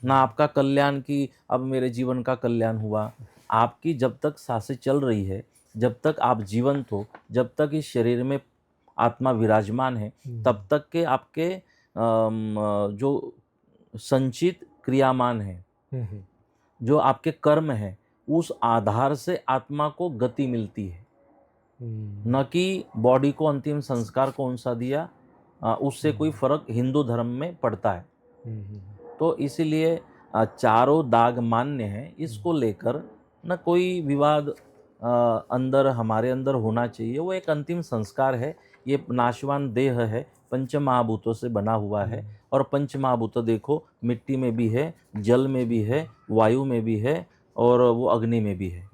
ना, आपका कल्याण की अब मेरे जीवन का कल्याण हुआ। आपकी जब तक सांसें चल रही है, जब तक आप जीवंत हो, जब तक इस शरीर में आत्मा विराजमान है, तब तक के आपके जो संचित क्रियामान है, जो आपके कर्म है, उस आधार से आत्मा को गति मिलती है, न कि बॉडी को अंतिम संस्कार कौन सा दिया उससे कोई फर्क हिंदू धर्म में पड़ता है। तो इसीलिए चारों दाग मान्य है, इसको लेकर न कोई विवाद अंदर हमारे अंदर होना चाहिए। वो एक अंतिम संस्कार है, ये नाशवान देह है, पंच महाभूतों से बना हुआ है। और पंच महाभूत देखो, मिट्टी में भी है, जल में भी है, वायु में भी है और वो अग्नि में भी है।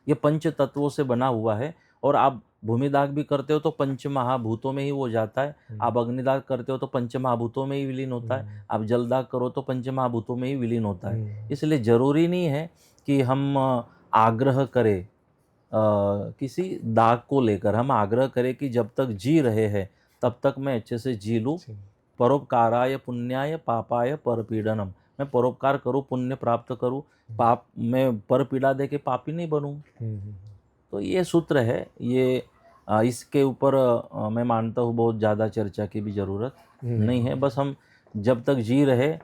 ये पंच तत्वों से बना हुआ है। और आप भूमिदाग भी करते हो तो पंच महाभूतों में ही वो जाता है, आप अग्निदाग करते हो तो पंच महाभूतों में ही विलीन होता है, आप जलदाग करो तो पंच महाभूतों में ही विलीन होता है। इसलिए जरूरी नहीं है कि हम आग्रह करें किसी दाग को लेकर, हम आग्रह करें कि जब तक जी रहे हैं तब तक मैं अच्छे से जी लूँ। परोपकाराय पुण्याय पापाय परपीड़नम, मैं परोपकार करूँ, पुण्य प्राप्त करूँ, पाप मैं पर पीड़ा दे के पापी नहीं बनूँ। तो ये सूत्र है, ये इसके ऊपर मैं मानता हूँ बहुत ज़्यादा चर्चा की भी ज़रूरत नहीं है। बस हम जब तक जी रहे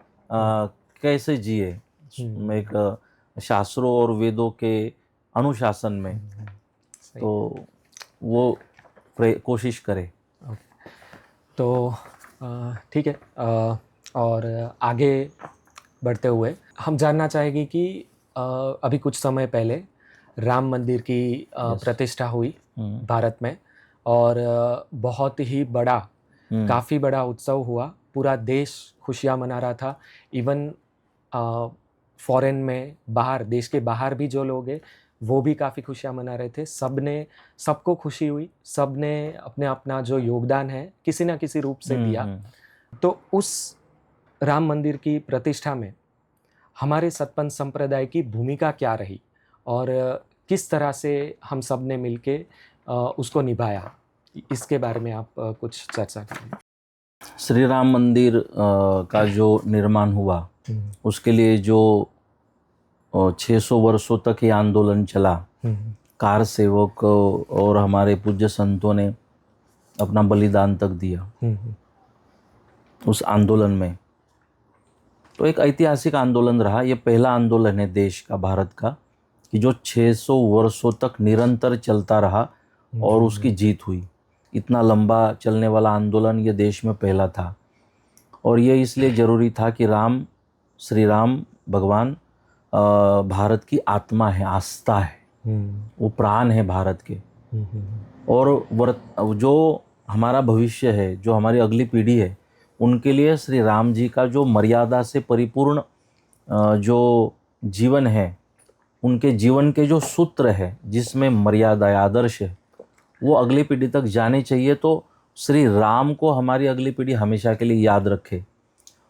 कैसे जिए, एक शास्त्रों और वेदों के अनुशासन में, तो वो कोशिश करे। तो ठीक है, और आगे बढ़ते हुए हम जानना चाहेंगे कि अभी कुछ समय पहले राम मंदिर की प्रतिष्ठा हुई भारत में, और बहुत ही बड़ा, काफ़ी बड़ा उत्सव हुआ, पूरा देश खुशियाँ मना रहा था। इवन फॉरेन में, बाहर, देश के बाहर भी जो लोग हैं वो भी काफ़ी खुशियाँ मना रहे थे। सबको खुशी हुई, सब ने अपने अपना जो योगदान है किसी ना किसी रूप से दिया। तो उस राम मंदिर की प्रतिष्ठा में हमारे सतपंथ संप्रदाय की भूमिका क्या रही और किस तरह से हम सब ने मिलके उसको निभाया, इसके बारे में आप कुछ चर्चा करें। श्री राम मंदिर का जो निर्माण हुआ, उसके लिए जो 600 वर्षों तक ये आंदोलन चला। कार सेवक और हमारे पूज्य संतों ने अपना बलिदान तक दिया उस आंदोलन में। तो एक ऐतिहासिक आंदोलन रहा। ये पहला आंदोलन है देश का, भारत का, कि जो 600 वर्षों तक निरंतर चलता रहा और उसकी जीत हुई। इतना लंबा चलने वाला आंदोलन ये देश में पहला था। और ये इसलिए ज़रूरी था कि श्री राम भगवान भारत की आत्मा है, आस्था है, वो प्राण है भारत के। और जो हमारा भविष्य है, जो हमारी अगली पीढ़ी है, उनके लिए श्री राम जी का जो मर्यादा से परिपूर्ण जो जीवन है, उनके जीवन के जो सूत्र है जिसमें मर्यादा है, आदर्श है, वो अगली पीढ़ी तक जाने चाहिए। तो श्री राम को हमारी अगली पीढ़ी हमेशा के लिए याद रखे।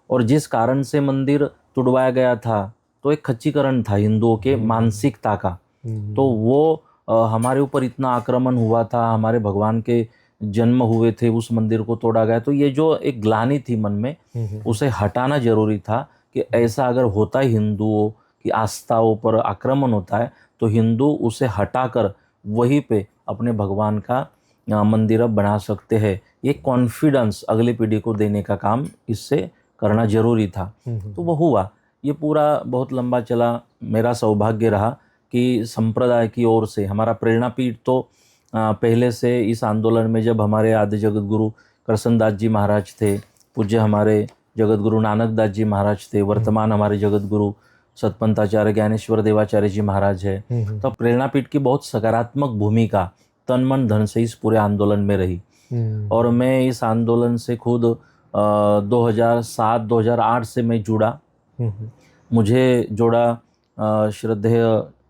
और जिस कारण से मंदिर तुड़वाया गया था, तो एक खच्चीकरण था हिंदुओं के मानसिकता का। तो वो हमारे ऊपर इतना आक्रमण हुआ था, हमारे भगवान के जन्म हुए थे, उस मंदिर को तोड़ा गया। तो ये जो एक ग्लानि थी मन में, उसे हटाना जरूरी था कि ऐसा अगर होता है, हिंदुओं की आस्थाओं पर आक्रमण होता है, तो हिंदू उसे हटाकर वहीं पे अपने भगवान का मंदिर अब बना सकते हैं। ये कॉन्फिडेंस अगली पीढ़ी को देने का काम इससे करना जरूरी था। तो वो हुआ। ये पूरा बहुत लंबा चला। मेरा सौभाग्य रहा कि संप्रदाय की ओर से हमारा प्रेरणापीठ तो पहले से इस आंदोलन में, जब हमारे आदि जगत गुरु कृष्णदास जी महाराज थे, पूज्य हमारे जगत गुरु नानक दास जी महाराज थे, वर्तमान हमारे जगत गुरु सतपंथाचार्य ज्ञानेश्वर देवाचार्य जी महाराज है। तो प्रेरणापीठ की बहुत सकारात्मक भूमिका तन मन धन से इस पूरे आंदोलन में रही। और मैं इस आंदोलन से खुद 2007-2008 से मैं जुड़ा। मुझे जोड़ा श्रद्धेय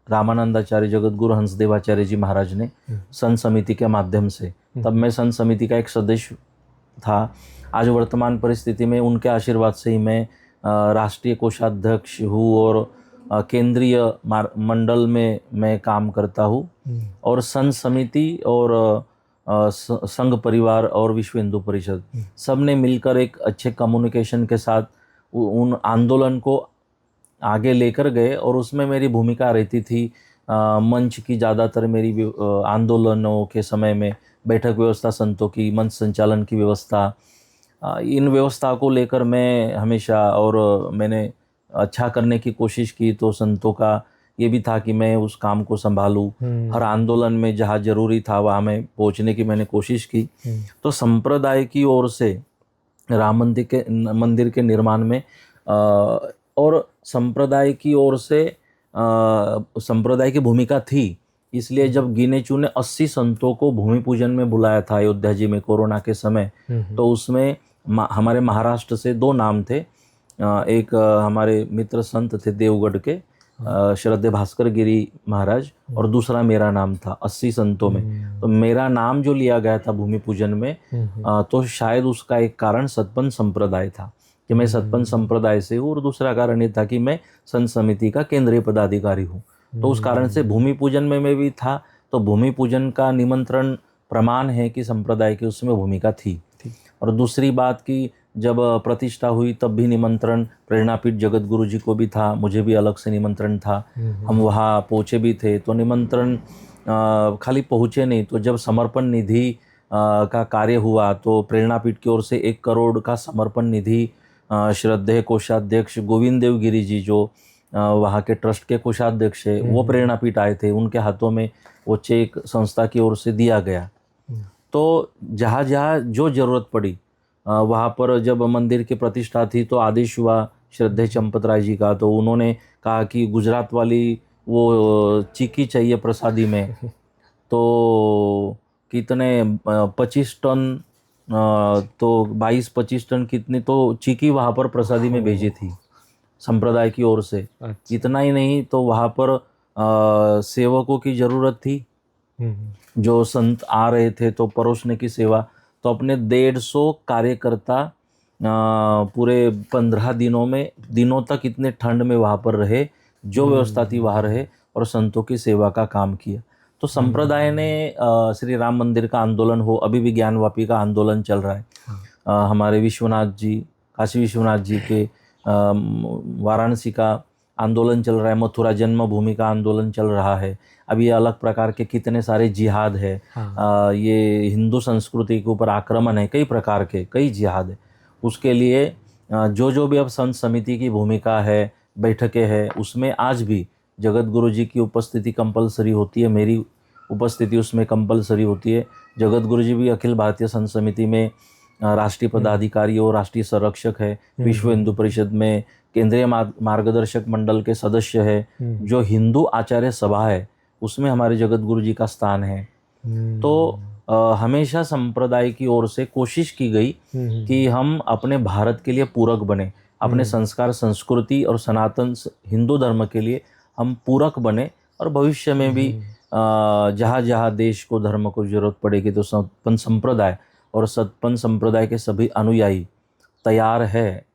रामानंदाचार्य जगत गुरु हंसदेवाचार्य जी महाराज ने संत समिति के माध्यम से। तब मैं संत समिति का एक सदस्य था। आज वर्तमान परिस्थिति में उनके आशीर्वाद से ही मैं राष्ट्रीय कोषाध्यक्ष हूँ और केंद्रीय मंडल में मैं काम करता हूँ। और संत समिति और संघ परिवार और विश्व हिंदू परिषद सब ने मिलकर एक अच्छे कम्युनिकेशन के साथ उन आंदोलन को आगे लेकर गए। और उसमें मेरी भूमिका रहती थी मंच की। ज़्यादातर मेरी आंदोलनों के समय में बैठक व्यवस्था, संतों की मंच संचालन की व्यवस्था, इन व्यवस्था को लेकर मैं हमेशा, और मैंने अच्छा करने की कोशिश की। तो संतों का ये भी था कि मैं उस काम को संभालूं। हर आंदोलन में जहाँ जरूरी था वहाँ मैं पहुँचने की मैंने कोशिश की। तो संप्रदाय की ओर से राम मंदिर के निर्माण में और संप्रदाय की ओर से संप्रदाय की भूमिका थी। इसलिए जब गिने चुने 80 संतों को भूमि पूजन में बुलाया था अयोध्या जी में कोरोना के समय, तो उसमें हमारे महाराष्ट्र से 2 नाम थे। एक हमारे मित्र संत थे देवगढ़ के श्रद्धेय भास्कर गिरी महाराज, और दूसरा मेरा नाम था 80 संतों में। तो मेरा नाम जो लिया गया था भूमि पूजन में, तो शायद उसका एक कारण सतपंथ संप्रदाय था कि मैं सतपंथ संप्रदाय से हूँ, और दूसरा कारण ये था कि मैं संत समिति का केंद्रीय पदाधिकारी हूँ। तो उस कारण से भूमि पूजन में मैं भी था। तो भूमि पूजन का निमंत्रण प्रमाण है कि संप्रदाय की उसमें भूमिका थी। और दूसरी बात कि जब प्रतिष्ठा हुई तब भी निमंत्रण प्रेरणापीठ जगत गुरु जी को भी था, मुझे भी अलग से निमंत्रण था। हम वहाँ पहुँचे भी थे। तो निमंत्रण खाली पहुँचे नहीं, तो जब समर्पण निधि का कार्य हुआ तो प्रेरणापीठ की ओर से 1 करोड़ का समर्पण निधि श्रद्धेय कोषाध्यक्ष गोविंद देव गिरी जी, जो वहाँ के ट्रस्ट के कोषाध्यक्ष है, वो प्रेरणापीठ आए थे। उनके हाथों में वो चेक संस्था की ओर से दिया गया। तो जहाँ जहाँ जो ज़रूरत पड़ी वहाँ पर, जब मंदिर की प्रतिष्ठा थी तो आदेश हुआ श्रद्धेय चंपत राय जी का, तो उन्होंने कहा कि गुजरात वाली वो चीकी चाहिए प्रसादी में। तो कितने 25 टन, तो 22-25 टन कितनी तो चीकी वहाँ पर प्रसादी में भेजी थी संप्रदाय की ओर से। इतना ही नहीं, तो वहाँ पर सेवकों की ज़रूरत थी। जो संत आ रहे थे तो परोसने की सेवा, तो अपने 150 कार्यकर्ता पूरे 15 दिनों तक इतने ठंड में वहाँ पर रहे, जो व्यवस्था थी वहाँ रहे और संतों की सेवा का काम किया। तो संप्रदाय ने श्री राम मंदिर का आंदोलन हो, अभी भी ज्ञानवापी का आंदोलन चल रहा है। हमारे विश्वनाथ जी, काशी विश्वनाथ जी के वाराणसी का आंदोलन चल रहा है, मथुरा जन्मभूमि का आंदोलन चल रहा है, अब ये अलग प्रकार के कितने सारे जिहाद है, हाँ। ये हिंदू संस्कृति के ऊपर आक्रमण है, कई प्रकार के कई जिहाद है। उसके लिए जो जो भी अब संत समिति की भूमिका है, बैठकें हैं, उसमें आज भी जगत गुरु जी की उपस्थिति कंपलसरी होती है, मेरी उपस्थिति उसमें कंपलसरी होती है। जगत गुरु जी भी अखिल भारतीय संत समिति में राष्ट्रीय पदाधिकारी और राष्ट्रीय संरक्षक है, विश्व हिंदू परिषद में केंद्रीय मार्गदर्शक मंडल के सदस्य है, जो हिंदू आचार्य सभा है उसमें हमारे जगत गुरु जी का स्थान है। तो हमेशा संप्रदाय की ओर से कोशिश की गई कि हम अपने भारत के लिए पूरक बने, अपने संस्कार संस्कृति और सनातन हिंदू धर्म के लिए हम पूरक बने, और भविष्य में भी जहाँ जहाँ देश को धर्म को जरूरत पड़ेगी तो सतपंथ संप्रदाय और सतपंथ संप्रदाय के सभी अनुयायी तैयार है।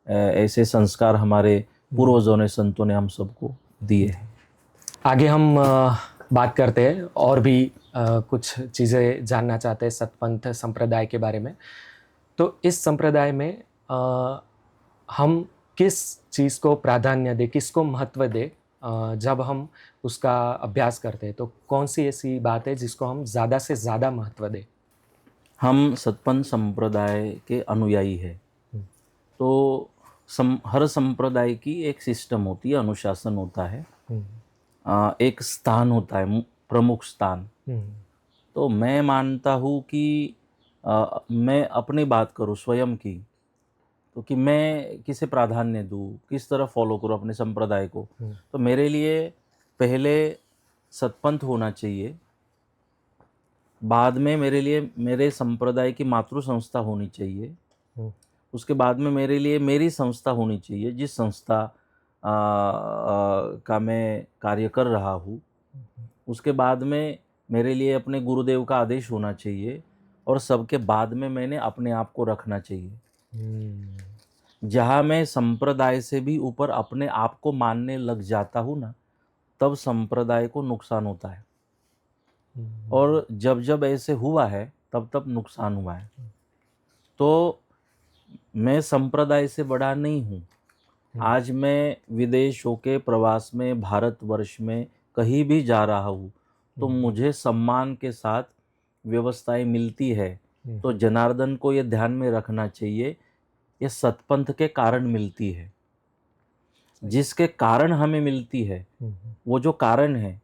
ऐसे संस्कार हमारे पूर्वजों ने, संतों ने हम सबको दिए हैं। आगे हम बात करते हैं और भी कुछ चीज़ें जानना चाहते हैं सतपंथ संप्रदाय के बारे में। तो इस संप्रदाय में हम किस चीज़ को प्राधान्य दें, किसको महत्व दें जब हम उसका अभ्यास करते हैं? तो कौन सी ऐसी बात है जिसको हम ज़्यादा से ज़्यादा महत्व दें? हम सतपंथ संप्रदाय के अनुयायी हैं, तो हर संप्रदाय की एक सिस्टम होती है, अनुशासन होता है, एक स्थान होता है, प्रमुख स्थान। तो मैं मानता हूँ कि मैं अपनी बात करूँ स्वयं की, तो कि मैं किसे प्राधान्य दूँ, किस तरह फॉलो करूँ अपने संप्रदाय को। तो मेरे लिए पहले सतपंथ होना चाहिए, बाद में मेरे लिए मेरे संप्रदाय की मातृ संस्था होनी चाहिए, उसके बाद में मेरे लिए मेरी संस्था होनी चाहिए, जिस संस्था का मैं कार्य कर रहा हूँ। उसके बाद में मेरे लिए अपने गुरुदेव का आदेश होना चाहिए, और सबके बाद में मैंने अपने आप को रखना चाहिए। जहाँ मैं संप्रदाय से भी ऊपर अपने आप को मानने लग जाता हूँ ना, तब संप्रदाय को नुकसान होता है, और जब जब ऐसे हुआ है तब तब नुकसान हुआ है। तो मैं संप्रदाय से बड़ा नहीं हूँ। आज मैं विदेश होके प्रवास में भारतवर्ष में कहीं भी जा रहा हूँ तो मुझे सम्मान के साथ व्यवस्थाएं मिलती है। तो जनार्दन को ये ध्यान में रखना चाहिए, ये सतपंथ के कारण मिलती है। जिसके कारण हमें मिलती है, वो जो कारण है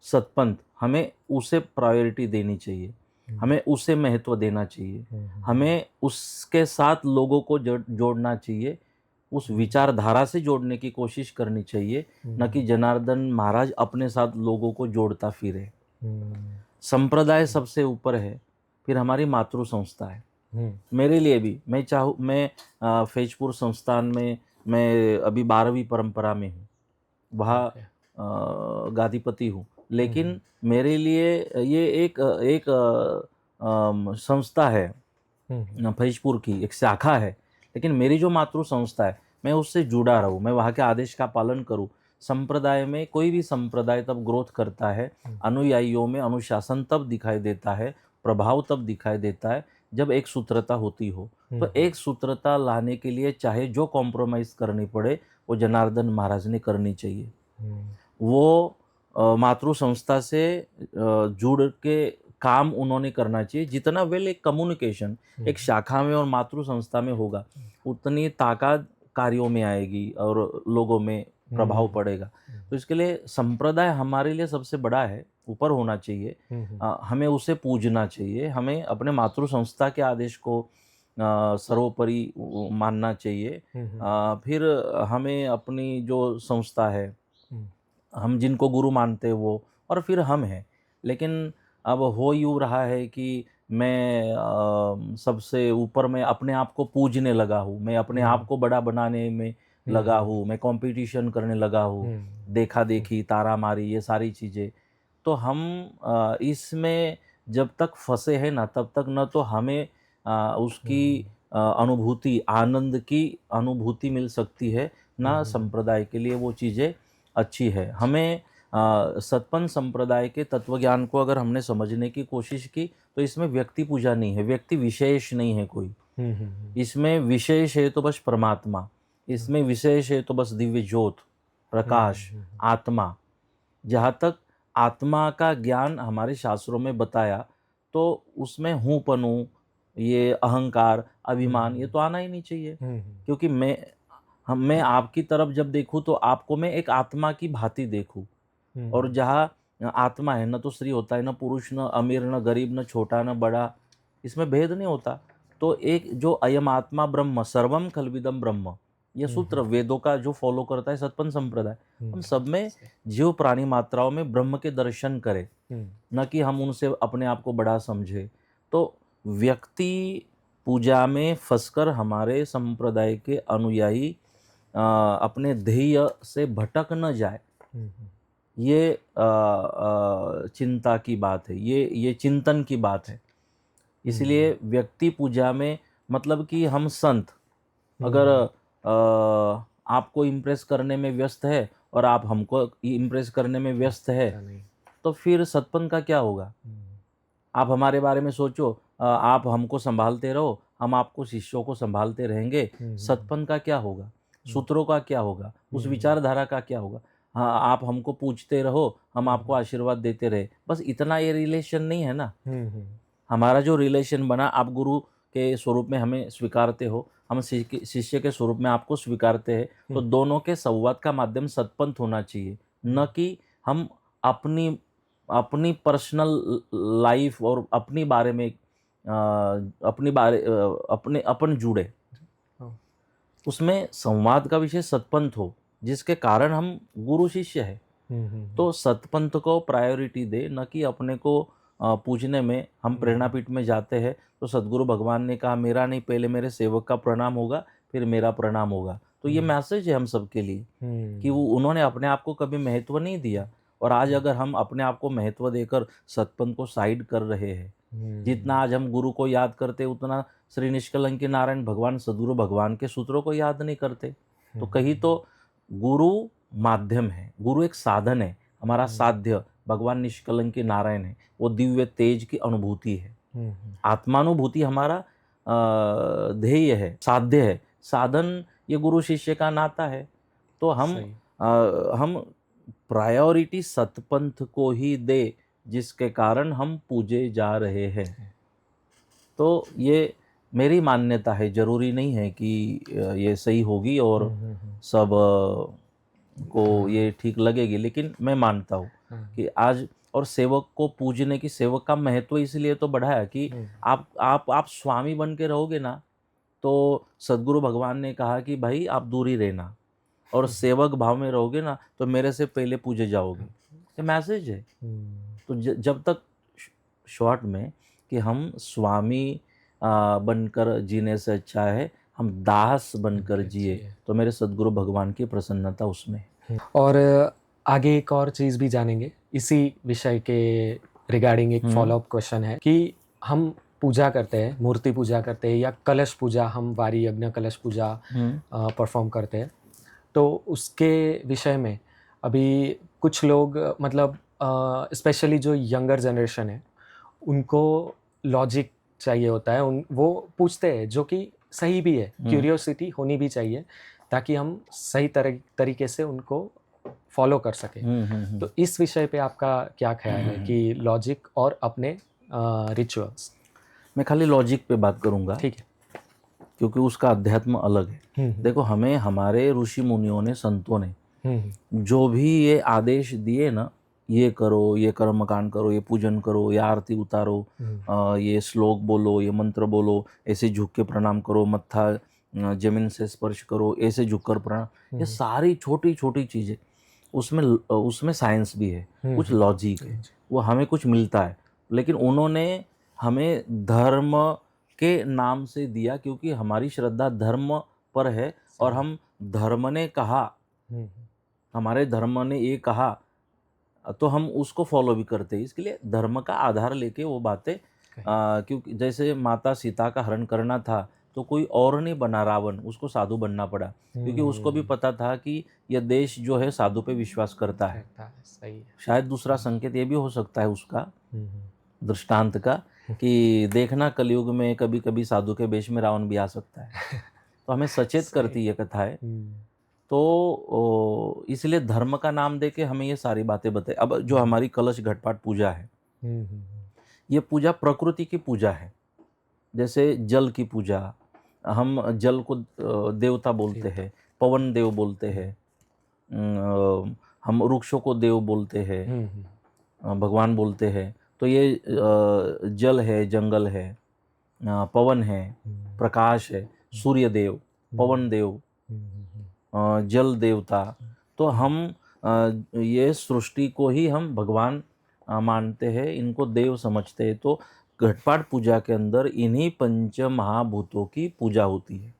सतपंथ, हमें उसे प्रायोरिटी देनी चाहिए, हमें उसे महत्व देना चाहिए, हमें उसके साथ लोगों को जोड़ना चाहिए, उस विचारधारा से जोड़ने की कोशिश करनी चाहिए, न कि जनार्दन महाराज अपने साथ लोगों को जोड़ता फिरे। संप्रदाय सबसे ऊपर है, फिर हमारी मातृ संस्था है। मेरे लिए भी मैं फैजपुर संस्थान में मैं अभी 12वीं परंपरा में हूँ, वहाँ गादीपति हूँ, लेकिन मेरे लिए ये एक संस्था है, फैजपुर की एक शाखा है, लेकिन मेरी जो मातृ संस्था है मैं उससे जुड़ा रहूँ, मैं वहाँ के आदेश का पालन करूँ। संप्रदाय में कोई भी संप्रदाय तब ग्रोथ करता है, अनुयायियों में अनुशासन तब दिखाई देता है, प्रभाव तब दिखाई देता है जब एक सूत्रता होती हो। तो एक सूत्रता लाने के लिए चाहे जो कॉम्प्रोमाइज़ करनी पड़े वो जनार्दन महाराज ने करनी चाहिए। वो मातृ संस्था से जुड़ के काम उन्होंने करना चाहिए। जितना वेल एक कम्युनिकेशन एक शाखा में और मातृ संस्था में होगा, उतनी ताकत कार्यों में आएगी और लोगों में प्रभाव पड़ेगा। तो इसके लिए संप्रदाय हमारे लिए सबसे बड़ा है, ऊपर होना चाहिए, हमें उसे पूजना चाहिए, हमें अपने मातृ संस्था के आदेश को सर्वोपरि मानना चाहिए। फिर हमें अपनी जो संस्था है, हम जिनको गुरु मानते हैं वो, और फिर हम हैं। लेकिन अब हो यूँ रहा है कि मैं सबसे ऊपर मैं अपने आप को पूजने लगा हूँ, मैं अपने आप को बड़ा बनाने में लगा हूँ, मैं कंपटीशन करने लगा हूँ, देखा देखी, तारा मारी, ये सारी चीज़ें। तो हम इसमें जब तक फंसे हैं ना, तब तक न तो हमें उसकी अनुभूति, आनंद की अनुभूति मिल सकती है, ना संप्रदाय के लिए वो चीज़ें अच्छी है। हमें सतपंथ संप्रदाय के तत्वज्ञान को अगर हमने समझने की कोशिश की तो इसमें व्यक्ति पूजा नहीं है, व्यक्ति विशेष नहीं है कोई। इसमें विशेष है तो बस परमात्मा, इसमें विशेष है तो बस दिव्य ज्योत, प्रकाश, आत्मा। जहाँ तक आत्मा का ज्ञान हमारे शास्त्रों में बताया, तो उसमें हूँपनू, ये अहंकार, अभिमान, ये तो आना ही नहीं चाहिए। क्योंकि मैं आपकी तरफ जब देखूँ तो आपको मैं एक आत्मा की भांति देखूँ। और जहाँ आत्मा है, न तो स्त्री होता है, न पुरुष, न अमीर, न गरीब, न छोटा, न बड़ा, इसमें भेद नहीं होता। तो एक जो अयम आत्मा ब्रह्म सर्वम खलविदम ब्रह्म, ये सूत्र वेदों का जो फॉलो करता है सतपंथ संप्रदाय, हम सब में जीव प्राणी मात्राओं में ब्रह्म के दर्शन करें, न कि हम उनसे अपने आप को बड़ा समझे। तो व्यक्ति पूजा में फंसकर हमारे संप्रदाय के अनुयायी अपने ध्येय से भटक न जाए, ये चिंता की बात है, ये चिंतन की बात है। इसलिए व्यक्ति पूजा में मतलब कि हम संत अगर आपको इम्प्रेस करने में व्यस्त है और आप हमको इम्प्रेस करने में व्यस्त है, तो फिर सतपंथ का क्या होगा? आप हमारे बारे में सोचो, आप हमको संभालते रहो, हम आपको शिष्यों को संभालते रहेंगे, सतपंथ का क्या होगा? सूत्रों का क्या होगा? उस विचारधारा का क्या होगा? हाँ, आप हमको पूछते रहो, हम आपको आशीर्वाद देते रहे, बस इतना ये रिलेशन नहीं है ना। हमारा जो रिलेशन बना, आप गुरु के स्वरूप में हमें स्वीकारते हो, हम शिष्य के स्वरूप में आपको स्वीकारते हैं, तो दोनों के संवाद का माध्यम सतपंथ होना चाहिए, न कि हम अपनी पर्सनल लाइफ और अपनी बारे में अपन जुड़े। उसमें संवाद का विषय सतपंथ हो, जिसके कारण हम गुरु शिष्य है। तो सतपंथ को प्रायोरिटी दे, न कि अपने को पूजने में। हम प्रेरणापीठ में जाते हैं तो सदगुरु भगवान ने कहा, मेरा नहीं, पहले मेरे सेवक का प्रणाम होगा, फिर मेरा प्रणाम होगा। तो ये मैसेज है हम सबके लिए कि उन्होंने अपने आप को कभी महत्व नहीं दिया, और आज अगर हम अपने आप को महत्व देकर सतपंथ को साइड कर रहे हैं, जितना आज हम गुरु को याद करते उतना श्री निष्कलंकी नारायण भगवान सदगुरु भगवान के सूत्रों को याद नहीं करते। तो कहीं तो गुरु माध्यम है, गुरु एक साधन है, हमारा साध्य भगवान निष्कलंकी नारायण है, वो दिव्य तेज की अनुभूति है। आत्मानुभूति हमारा ध्येय है, साध्य है, साधन ये गुरु शिष्य का नाता है। तो हम प्रायोरिटी सतपंथ को ही दे, जिसके कारण हम पूजे जा रहे हैं। तो ये मेरी मान्यता है, जरूरी नहीं है कि ये सही होगी और सब को ये ठीक लगेगी, लेकिन मैं मानता हूँ कि आज और सेवक को पूजने की, सेवक का महत्व इसलिए तो बढ़ा है कि आप स्वामी बन के रहोगे ना, तो सदगुरु भगवान ने कहा कि भाई आप दूरी रहना, और सेवक भाव में रहोगे ना तो मेरे से पहले पूजे जाओगे। ये मैसेज है। तो जब तक शॉर्ट में कि हम स्वामी बनकर जीने से अच्छा है हम दास बनकर जिए, तो मेरे सदगुरु भगवान की प्रसन्नता उसमें है। और आगे एक और चीज़ भी जानेंगे इसी विषय के रिगार्डिंग। एक फॉलोअप क्वेश्चन है कि हम पूजा करते हैं, मूर्ति पूजा करते हैं, या कलश पूजा, हम वारी यज्ञ कलश पूजा परफॉर्म करते हैं, तो उसके विषय में अभी कुछ लोग मतलब स्पेशली जो यंगर जनरेशन है, उनको लॉजिक चाहिए होता है, वो पूछते हैं, जो कि सही भी है, क्यूरियोसिटी होनी भी चाहिए ताकि हम सही तरीके से उनको फॉलो कर सकें। तो इस विषय पे आपका क्या ख्याल है कि लॉजिक और अपने रिचुअल्स? मैं खाली लॉजिक पे बात करूंगा, ठीक है, क्योंकि उसका अध्यात्म अलग है। देखो, हमें हमारे ऋषि मुनियों ने, संतों ने जो भी ये आदेश दिए ना, ये करो, ये कर्मकांड करो, ये पूजन करो, ये आरती उतारो, ये श्लोक बोलो, ये मंत्र बोलो, ऐसे झुक के प्रणाम करो, मत्था जमीन से स्पर्श करो, ऐसे झुककर प्रणाम, ये सारी छोटी छोटी चीज़ें, उसमें साइंस भी है, कुछ लॉजिक है, वो हमें कुछ मिलता है। लेकिन उन्होंने हमें धर्म के नाम से दिया, क्योंकि हमारी श्रद्धा धर्म पर है, और हम धर्म ने कहा, हमारे धर्म ने ये कहा, तो हम उसको फॉलो भी करते हैं। इसके लिए धर्म का आधार लेके वो बातें, क्योंकि जैसे माता सीता का हरण करना था तो कोई और नहीं बना रावण, उसको साधु बनना पड़ा, क्योंकि उसको भी पता था कि यह देश जो है साधु पे विश्वास करता है। सही है। शायद दूसरा संकेत ये भी हो सकता है उसका, दृष्टांत का, कि देखना कलयुग में कभी कभी साधु के वेश में रावण भी आ सकता है। तो हमें सचेत करती ये कथा है। तो इसलिए धर्म का नाम दे के हमें ये सारी बातें बताई। अब जो हमारी कलश घटपाट पूजा है, ये पूजा प्रकृति की पूजा है। जैसे जल की पूजा, हम जल को देवता बोलते हैं, पवन देव बोलते हैं, हम वृक्षों को देव बोलते हैं, भगवान बोलते हैं। तो ये जल है, जंगल है, पवन है, प्रकाश है, सूर्य देव, पवन देव, जल देवता। तो हम ये सृष्टि को ही हम भगवान मानते हैं, इनको देव समझते हैं। तो घटपाट पूजा के अंदर इन्हीं पंच महाभूतों की पूजा होती है।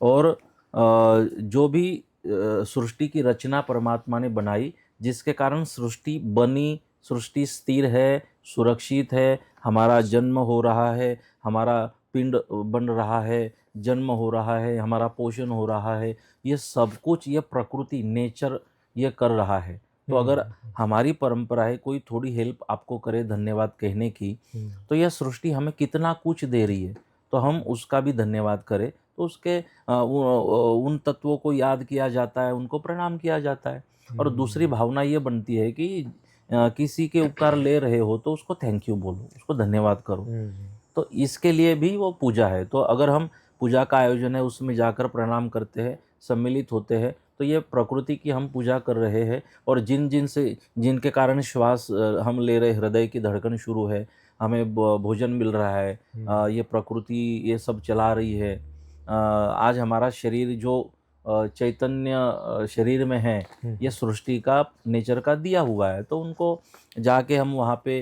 और जो भी सृष्टि की रचना परमात्मा ने बनाई, जिसके कारण सृष्टि बनी, सृष्टि स्थिर है, सुरक्षित है, हमारा जन्म हो रहा है, हमारा पिंड बन रहा है, जन्म हो रहा है, हमारा पोषण हो रहा है, ये सब कुछ ये प्रकृति नेचर ये कर रहा है। तो अगर हमारी परंपरा है कोई थोड़ी हेल्प आपको करे धन्यवाद कहने की, तो यह सृष्टि हमें कितना कुछ दे रही है, तो हम उसका भी धन्यवाद करें। तो उसके उन तत्वों को याद किया जाता है, उनको प्रणाम किया जाता है। और दूसरी भावना ये बनती है कि किसी के उपकार ले रहे हो तो उसको थैंक यू बोलो, उसको धन्यवाद करो। तो इसके लिए भी वो पूजा है। तो अगर हम पूजा का आयोजन है उसमें जाकर प्रणाम करते हैं, सम्मिलित होते हैं, तो ये प्रकृति की हम पूजा कर रहे हैं। और जिनके कारण श्वास हम ले रहे, हृदय की धड़कन शुरू है, हमें भोजन मिल रहा है, ये प्रकृति ये सब चला रही है। आज हमारा शरीर जो चैतन्य शरीर में है, ये सृष्टि का नेचर का दिया हुआ है। तो उनको जाके हम वहाँ पे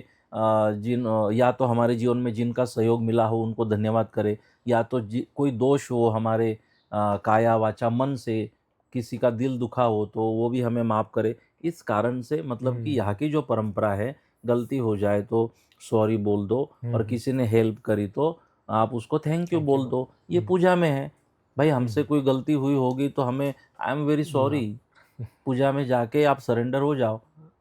या तो हमारे जीवन में जिनका सहयोग मिला हो उनको धन्यवाद करें, या तो कोई दोष हो हमारे काया वाचा मन से, किसी का दिल दुखा हो तो वो भी हमें माफ़ करे। इस कारण से मतलब कि यहाँ की जो परंपरा है, गलती हो जाए तो सॉरी बोल दो, और किसी ने हेल्प करी तो आप उसको थैंक यू बोल दो। ये पूजा में है। भाई हमसे कोई गलती हुई होगी तो हमें आई एम वेरी सॉरी, पूजा में जाके आप सरेंडर हो जाओ।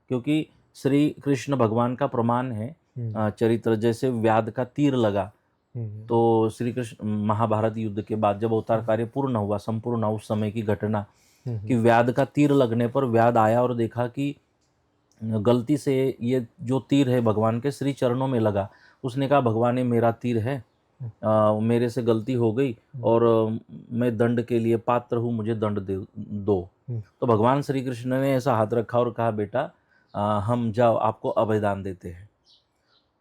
क्योंकि श्री कृष्ण भगवान का प्रमाण है चरित्र, जैसे व्याध का तीर लगा, तो श्री कृष्ण महाभारत युद्ध के बाद जब अवतार कार्य पूर्ण हुआ, संपूर्ण उस समय की घटना कि व्याध का तीर लगने पर व्याध आया और देखा कि गलती से ये जो तीर है भगवान के श्री चरणों में लगा। उसने कहा भगवान ये मेरा तीर है, मेरे से गलती हो गई और मैं दंड के लिए पात्र हूँ, मुझे दंड दो। तो भगवान श्री कृष्ण ने ऐसा हाथ रखा और कहा बेटा हम जाओ आपको अभयदान देते हैं।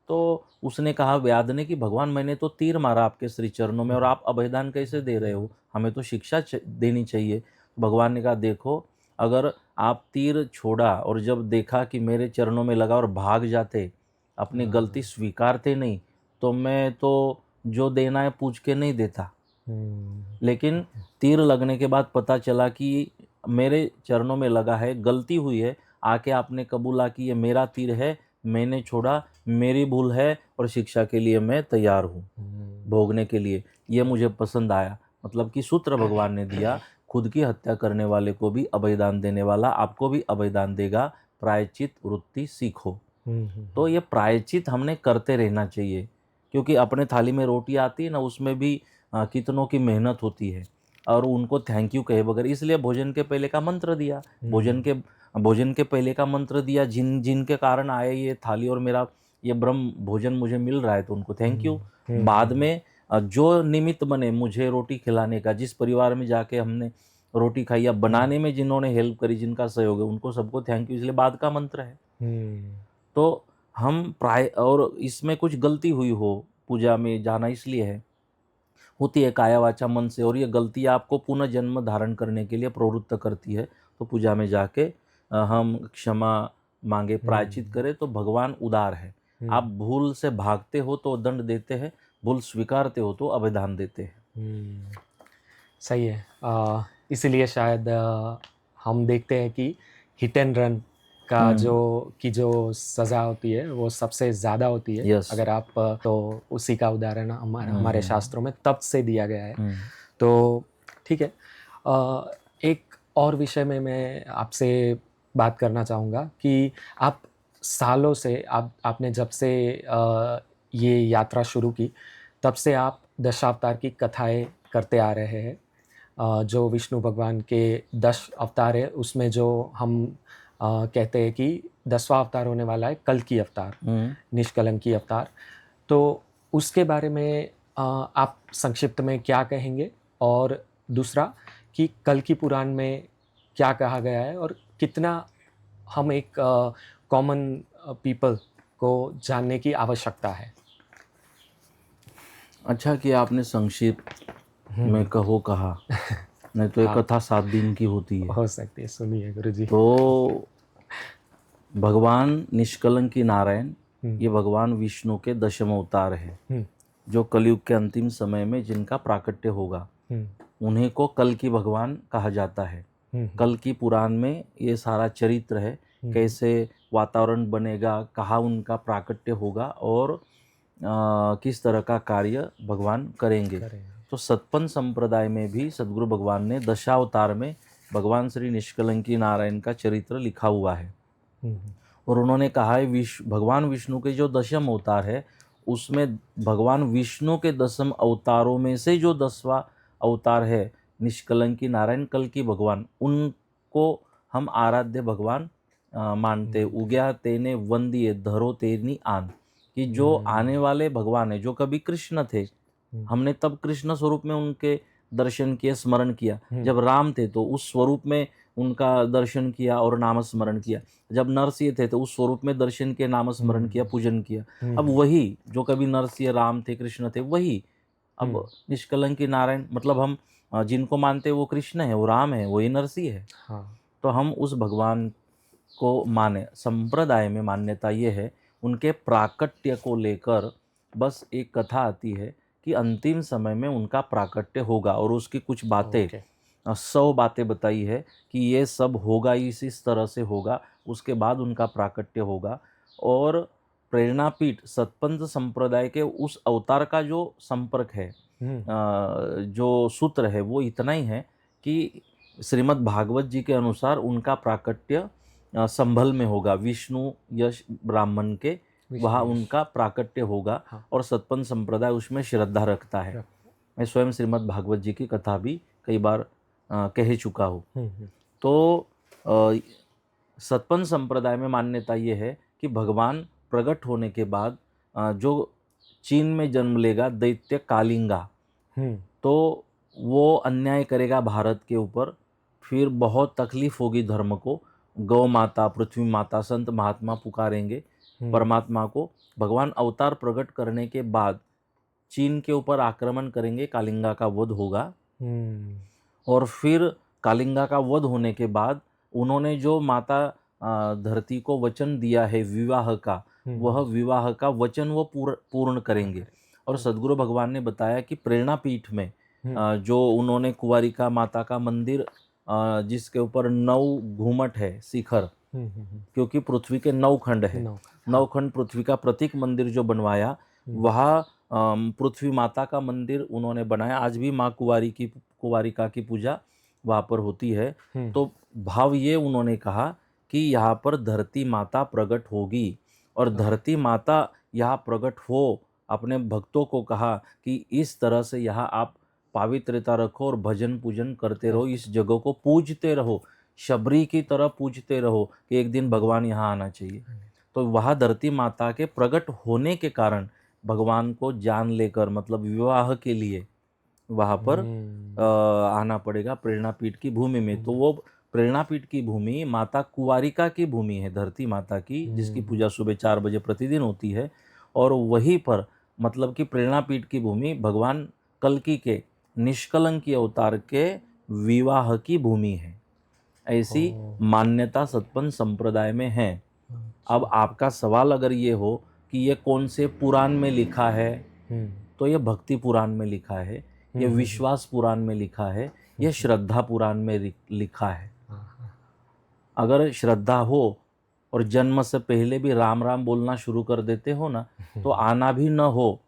तो उसने कहा व्याध ने कि भगवान मैंने तो तीर मारा आपके श्री चरणों में और आप अभयदान कैसे दे रहे हो, हमें तो शिक्षा देनी चाहिए। भगवान ने कहा देखो अगर आप तीर छोड़ा और जब देखा कि मेरे चरणों में लगा और भाग जाते, अपनी गलती स्वीकारते नहीं, तो मैं तो जो देना है पूछ के नहीं देता। लेकिन तीर लगने के बाद पता चला कि मेरे चरणों में लगा है, गलती हुई है, आके आपने कबूला कि ये मेरा तीर है, मैंने छोड़ा, मेरी भूल है और शिक्षा के लिए मैं तैयार हूँ भोगने के लिए। ये मुझे पसंद आया। मतलब कि सूत्र भगवान ने दिया, खुद की हत्या करने वाले को भी अभयदान देने वाला आपको भी अभयदान देगा, प्रायश्चित वृत्ति सीखो। तो ये प्रायश्चित हमने करते रहना चाहिए, क्योंकि अपने थाली में रोटी आती है ना, उसमें भी कितनों की मेहनत होती है और उनको थैंक यू कहे बगैर, इसलिए भोजन के पहले का मंत्र दिया, भोजन के पहले का मंत्र दिया, जिनके कारण आए ये थाली और मेरा ये ब्रह्म भोजन मुझे मिल रहा है तो उनको थैंक यू। बाद में जो निमित्त बने मुझे रोटी खिलाने का, जिस परिवार में जाके हमने रोटी खाई या बनाने में जिन्होंने हेल्प करी, जिनका सहयोग है, उनको सबको थैंक यू, इसलिए बाद का मंत्र है। तो हम और इसमें कुछ गलती हुई हो पूजा में जाना इसलिए है, होती है काया वाचा मन से, और ये गलती आपको पुनः जन्म धारण करने के लिए प्रवृत्त करती है। तो पूजा में जाके हम क्षमा मांगे, प्रायश्चित करें, तो भगवान उदार है। आप भूल से भागते हो तो दंड देते हैं, भूल स्वीकारते हो तो अभिदान देते हैं। सही है। इसीलिए शायद हम देखते हैं कि हिट एंड रन का जो सज़ा होती है वो सबसे ज़्यादा होती है। Yes. अगर आप तो उसी का उदाहरण हमारे शास्त्रों में तब से दिया गया है। तो ठीक है, एक और विषय में मैं आपसे बात करना चाहूँगा कि आप सालों से आपने जब से ये यात्रा शुरू की तब से आप दशावतार की कथाएं करते आ रहे हैं। जो विष्णु भगवान के 10 अवतार है उसमें जो हम कहते हैं कि 10वां अवतार होने वाला है कल्कि अवतार, निष्कलंकी अवतार। तो उसके बारे में आप संक्षिप्त में क्या कहेंगे? और दूसरा कि कल्कि पुराण में क्या कहा गया है और कितना हम एक कॉमन पीपल को जानने की आवश्यकता है? अच्छा किया आपने संक्षिप्त में कहा, नहीं तो एक हाँ, कथा 7 दिन की होती है। हो सकती है, सुनिए गुरुजी। तो भगवान निष्कलंकी नारायण हम्म, ये भगवान विष्णु के दशम अवतार है, हम्म, जो कलयुग के अंतिम समय में जिनका प्राकट्य होगा हम्म, उन्हीं को कल की भगवान कहा जाता है। हम्म, कल की पुराण में ये सारा चरित्र है, कैसे वातावरण बनेगा, कहाँ उनका प्राकट्य होगा और किस तरह का कार्य भगवान करेंगे। करेंगे। तो सतपंथ संप्रदाय में भी सदगुरु भगवान ने दशावतार में भगवान श्री निष्कलंकी नारायण का चरित्र लिखा हुआ है। हम्म, और उन्होंने कहा है भगवान विष्णु के जो दशम अवतार है उसमें भगवान विष्णु के दशम अवतारों में से जो 10वां अवतार है निष्कलंकी नारायण कल की भगवान, उनको हम आराध्य भगवान मानते। उग्या तेने वंदिए धरो तेनी आन, कि जो आने वाले भगवान है, जो कभी कृष्ण थे, हमने तब कृष्ण स्वरूप में उनके दर्शन किए, स्मरण किया। जब राम थे तो उस स्वरूप में उनका दर्शन किया और नाम स्मरण किया। जब नरसिंह थे तो उस स्वरूप में दर्शन किया, नाम स्मरण किया, पूजन किया। अब वही जो कभी नरसिंह राम थे, कृष्ण थे, वही अब निष्कलंकी नारायण, मतलब हम जिनको मानते हैं वो कृष्ण है, वो राम है, वही नरसिंह है। हाँ, तो हम उस भगवान को माने। संप्रदाय में मान्यता ये है, उनके प्राकट्य को लेकर बस एक कथा आती है कि अंतिम समय में उनका प्राकट्य होगा और उसकी कुछ बातें, ओके। 100 बातें बताई है कि ये सब होगा, इस तरह से होगा, उसके बाद उनका प्राकट्य होगा। और प्रेरणापीठ सतपंथ संप्रदाय के उस अवतार का जो संपर्क है, जो सूत्र है, वो इतना ही है कि श्रीमद् भागवत जी के अनुसार उनका प्राकट्य संभल में होगा, विष्णु यश ब्राह्मण के वहाँ उनका प्राकट्य होगा। हाँ। और सतपंथ संप्रदाय उसमें श्रद्धा रखता है। मैं स्वयं श्रीमद् भागवत जी की कथा भी कई बार कह चुका हूँ। तो सतपंथ संप्रदाय में मान्यता ये है कि भगवान प्रकट होने के बाद जो चीन में जन्म लेगा दैत्य कालिंगा, तो वो अन्याय करेगा भारत के ऊपर, फिर बहुत तकलीफ होगी धर्म को। गौ माता, पृथ्वी माता, संत महात्मा पुकारेंगे परमात्मा को। भगवान अवतार प्रकट करने के बाद चीन के ऊपर आक्रमण करेंगे, कालिंगा का वध होगा। और फिर कालिंगा का वध होने के बाद उन्होंने जो माता धरती को वचन दिया है विवाह का, वह विवाह का वचन वो पूर्ण करेंगे। और सदगुरु भगवान ने बताया कि प्रेरणापीठ में जो उन्होंने कुंवारिका माता का मंदिर, जिसके ऊपर 9 घूमट है, शिखर, क्योंकि पृथ्वी के 9 खंड है, 9 खंड पृथ्वी का प्रतीक मंदिर जो बनवाया, वह पृथ्वी माता का मंदिर उन्होंने बनाया। आज भी माँ कुंवारिका की पूजा वहाँ पर होती है। तो भाव ये उन्होंने कहा कि यहाँ पर धरती माता प्रकट होगी, और धरती माता यहाँ प्रकट हो, अपने भक्तों को कहा कि इस तरह से यहाँ आप पवित्रता रखो और भजन पूजन करते रहो, इस जगह को पूजते रहो, शबरी की तरह पूजते रहो कि एक दिन भगवान यहाँ आना चाहिए। तो वहाँ धरती माता के प्रकट होने के कारण भगवान को जान लेकर, मतलब विवाह के लिए वहाँ पर आना पड़ेगा प्रेरणापीठ की भूमि में। तो वो प्रेरणापीठ की भूमि माता कुंवारिका की भूमि है, धरती माता की, जिसकी पूजा सुबह 4 बजे प्रतिदिन होती है। और वहीं पर मतलब कि प्रेरणापीठ की भूमि भगवान कल्कि के निष्कलंकी अवतार के विवाह की भूमि है। ऐसी मान्यता सतपंथ संप्रदाय में है। अब आपका सवाल अगर ये हो कि ये कौन से पुराण में लिखा है, तो ये भक्ति पुराण में लिखा है, ये विश्वास पुराण में लिखा है, ये श्रद्धा पुराण में लिखा है। अगर श्रद्धा हो और जन्म से पहले भी राम राम बोलना शुरू कर देते हो ना, तो आना भी न हो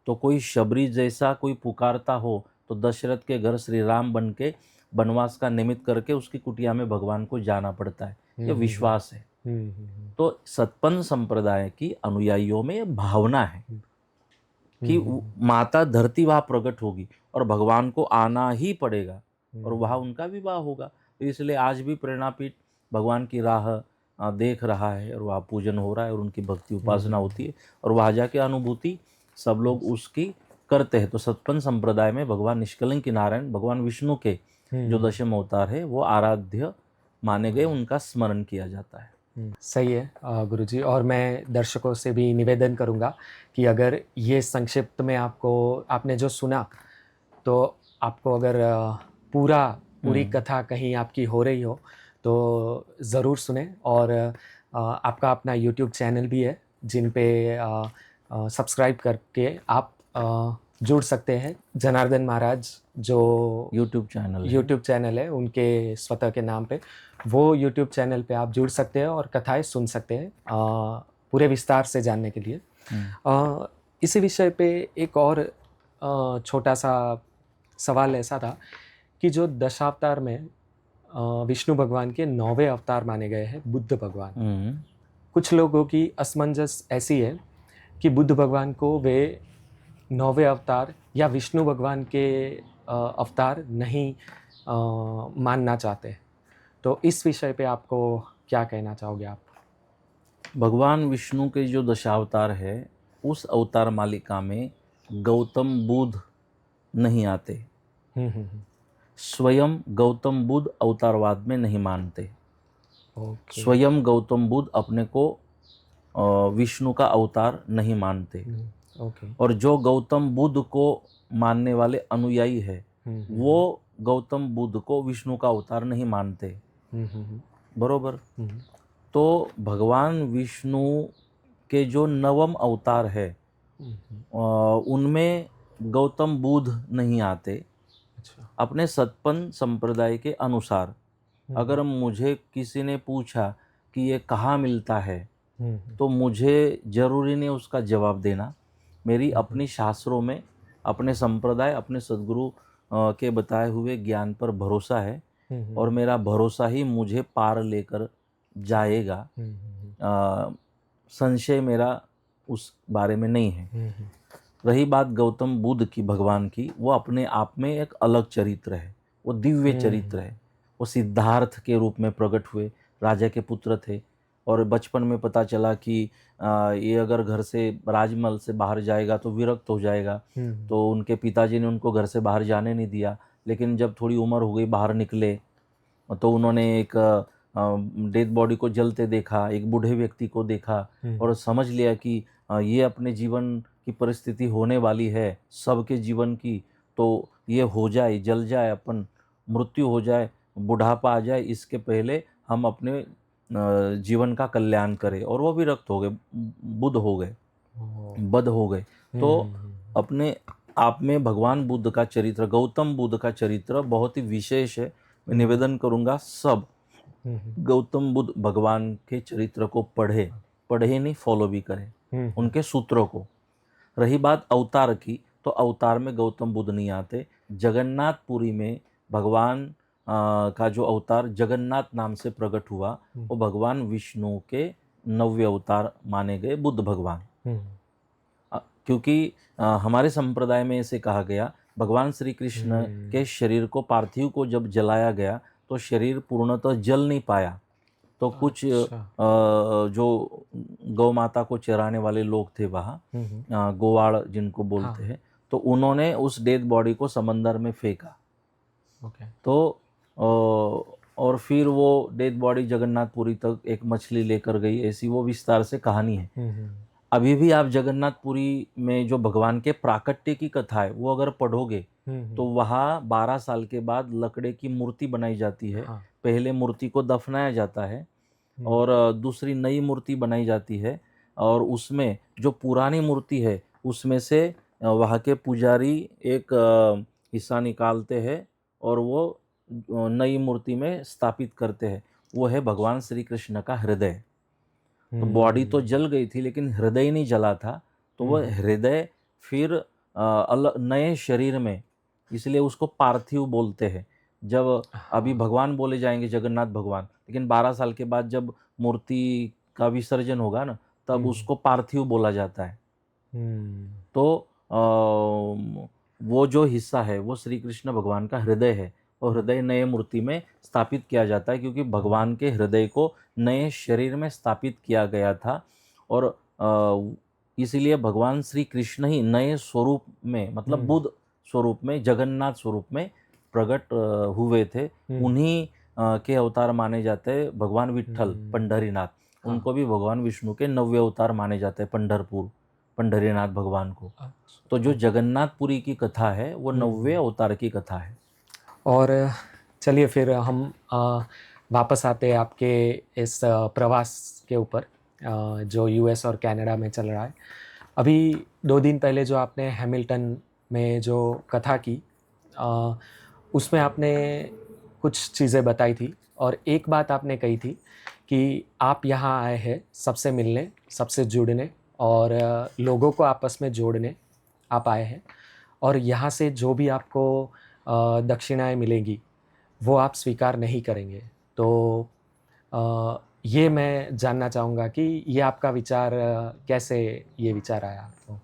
तो कोई शबरी जैसा कोई पुकारता हो, तो दशरथ के घर श्री राम बन के वनवास का निमित्त करके उसकी कुटिया में भगवान को जाना पड़ता है। ये विश्वास है। तो सतपंथ संप्रदाय की अनुयायियों में ये भावना है कि माता धरती वहाँ प्रकट होगी और भगवान को आना ही पड़ेगा। और वहाँ उनका विवाह होगा। तो इसलिए आज भी प्रेरणापीठ भगवान की राह देख रहा है और वहाँ पूजन हो रहा है और उनकी भक्ति उपासना होती है और वहाँ जाके अनुभूति सब लोग उसकी करते हैं। तो सतपंथ संप्रदाय में भगवान निष्कलंक नारायण भगवान विष्णु के जो दशम अवतार है वो आराध्य माने गए, उनका स्मरण किया जाता है। सही है गुरुजी। और मैं दर्शकों से भी निवेदन करूँगा कि अगर ये संक्षिप्त में आपने जो सुना, तो आपको अगर पूरी कथा कहीं आपकी हो रही हो तो ज़रूर सुने। और आपका अपना यूट्यूब चैनल भी है जिन पे सब्सक्राइब करके आप जुड़ सकते हैं। जनार्दन महाराज जो यूट्यूब चैनल है उनके स्वतः के नाम पे, वो यूट्यूब चैनल पे आप जुड़ सकते हैं और कथाएं सुन सकते हैं पूरे विस्तार से जानने के लिए। इसी विषय पे एक और छोटा सा सवाल ऐसा था कि जो दशावतार में विष्णु भगवान के 9वें अवतार माने गए हैं बुद्ध भगवान, कुछ लोगों की असमंजस ऐसी है कि बुद्ध भगवान को वे 9वें अवतार या विष्णु भगवान के अवतार नहीं मानना चाहते। तो इस विषय पे आपको क्या कहना चाहोगे आप? भगवान विष्णु के जो दशावतार है उस अवतार मालिका में गौतम बुद्ध नहीं आते। स्वयं गौतम बुद्ध अवतारवाद में नहीं मानते। स्वयं गौतम बुद्ध अपने को विष्णु का अवतार नहीं मानते। और जो गौतम बुद्ध को मानने वाले अनुयायी है वो गौतम बुद्ध को विष्णु का अवतार नहीं मानते। बरोबर। तो भगवान विष्णु के जो 9वां अवतार है उनमें गौतम बुद्ध नहीं आते। अपने सतपंथ संप्रदाय के अनुसार अगर मुझे किसी ने पूछा कि ये कहाँ मिलता है तो मुझे जरूरी नहीं उसका जवाब देना। मेरी अपनी शास्त्रों में अपने संप्रदाय अपने सद्गुरु के बताए हुए ज्ञान पर भरोसा है और मेरा भरोसा ही मुझे पार लेकर जाएगा। संशय मेरा उस बारे में नहीं है। रही बात गौतम बुद्ध की, भगवान की, वो अपने आप में एक अलग चरित्र है, वो दिव्य चरित्र है। वो सिद्धार्थ के रूप में प्रकट हुए, राजा के पुत्र थे और बचपन में पता चला कि ये अगर घर से राजमहल से बाहर जाएगा तो विरक्त हो जाएगा। तो उनके पिताजी ने उनको घर से बाहर जाने नहीं दिया। लेकिन जब थोड़ी उम्र हो गई बाहर निकले तो उन्होंने एक डेड बॉडी को जलते देखा, एक बूढ़े व्यक्ति को देखा और समझ लिया कि ये अपने जीवन की परिस्थिति होने वाली है, सबके जीवन की। तो ये हो जाए, जल जाए, अपन मृत्यु हो जाए, बुढ़ापा आ जाए, इसके पहले हम अपने जीवन का कल्याण करें। और वो विरक्त हो गए, बुद्ध हो गए, बद्ध हो गए। तो अपने आप में भगवान बुद्ध का चरित्र, गौतम बुद्ध का चरित्र बहुत ही विशेष है। मैं निवेदन करूंगा सब गौतम बुद्ध भगवान के चरित्र को पढ़े नहीं, फॉलो भी करें उनके सूत्रों को। रही बात अवतार की, तो अवतार में गौतम बुद्ध नहीं आते। जगन्नाथपुरी में भगवान का जो अवतार जगन्नाथ नाम से प्रकट हुआ वो भगवान विष्णु के 9वें अवतार माने गए बुद्ध भगवान। क्योंकि हमारे संप्रदाय में ऐसे कहा गया, भगवान श्री कृष्ण के शरीर को, पार्थिव को जब जलाया गया तो शरीर पूर्णतः जल नहीं पाया। तो कुछ जो गौ माता को चराने वाले लोग थे वहाँ, गोवाड़ जिनको बोलते हैं, तो उन्होंने उस डेड बॉडी को समंदर में फेंका। तो और फिर वो डेड बॉडी जगन्नाथपुरी तक एक मछली लेकर गई, ऐसी वो विस्तार से कहानी है। अभी भी आप जगन्नाथपुरी में जो भगवान के प्राकट्य की कथा है वो अगर पढ़ोगे तो वहाँ 12 साल के बाद लकड़े की मूर्ति बनाई जाती है। पहले मूर्ति को दफनाया जाता है और दूसरी नई मूर्ति बनाई जाती है और उसमें जो पुरानी मूर्ति है उसमें से वहाँ के पुजारी एक हिस्सा निकालते हैं और वो नई मूर्ति में स्थापित करते हैं। वो है भगवान श्री कृष्ण का हृदय। तो बॉडी तो जल गई थी लेकिन हृदय नहीं जला था, तो वह हृदय फिर नए शरीर में, इसलिए उसको पार्थिव बोलते हैं। जब अभी भगवान बोले जाएंगे जगन्नाथ भगवान, लेकिन 12 साल के बाद जब मूर्ति का विसर्जन होगा ना तब उसको पार्थिव बोला जाता है। तो वो जो हिस्सा है वो श्री कृष्ण भगवान का हृदय है और हृदय नए मूर्ति में स्थापित किया जाता है, क्योंकि भगवान के हृदय को नए शरीर में स्थापित किया गया था। और इसीलिए भगवान श्री कृष्ण ही नए स्वरूप में, मतलब बुद्ध स्वरूप में, जगन्नाथ स्वरूप में प्रकट हुए थे। उन्हीं के अवतार माने जाते हैं भगवान विट्ठल, पंढरीनाथ। उनको भी भगवान विष्णु के 9वें अवतार माने जाते हैं, पंढरीनाथ भगवान को। तो जो जगन्नाथपुरी की कथा है वो 9वें अवतार की कथा है। और चलिए फिर हम वापस आते हैं आपके इस प्रवास के ऊपर, जो यूएस और कनाडा में चल रहा है। अभी 2 दिन पहले जो आपने हैमिल्टन में जो कथा की, उसमें आपने कुछ चीज़ें बताई थी, और एक बात आपने कही थी कि आप यहाँ आए हैं सबसे मिलने, सबसे जुड़ने और लोगों को आपस में जोड़ने आप आए हैं, और यहाँ से जो भी आपको दक्षिणाएं मिलेंगी वो आप स्वीकार नहीं करेंगे। तो ये मैं जानना चाहूँगा कि ये आपका विचार कैसे ये विचार आया आपको?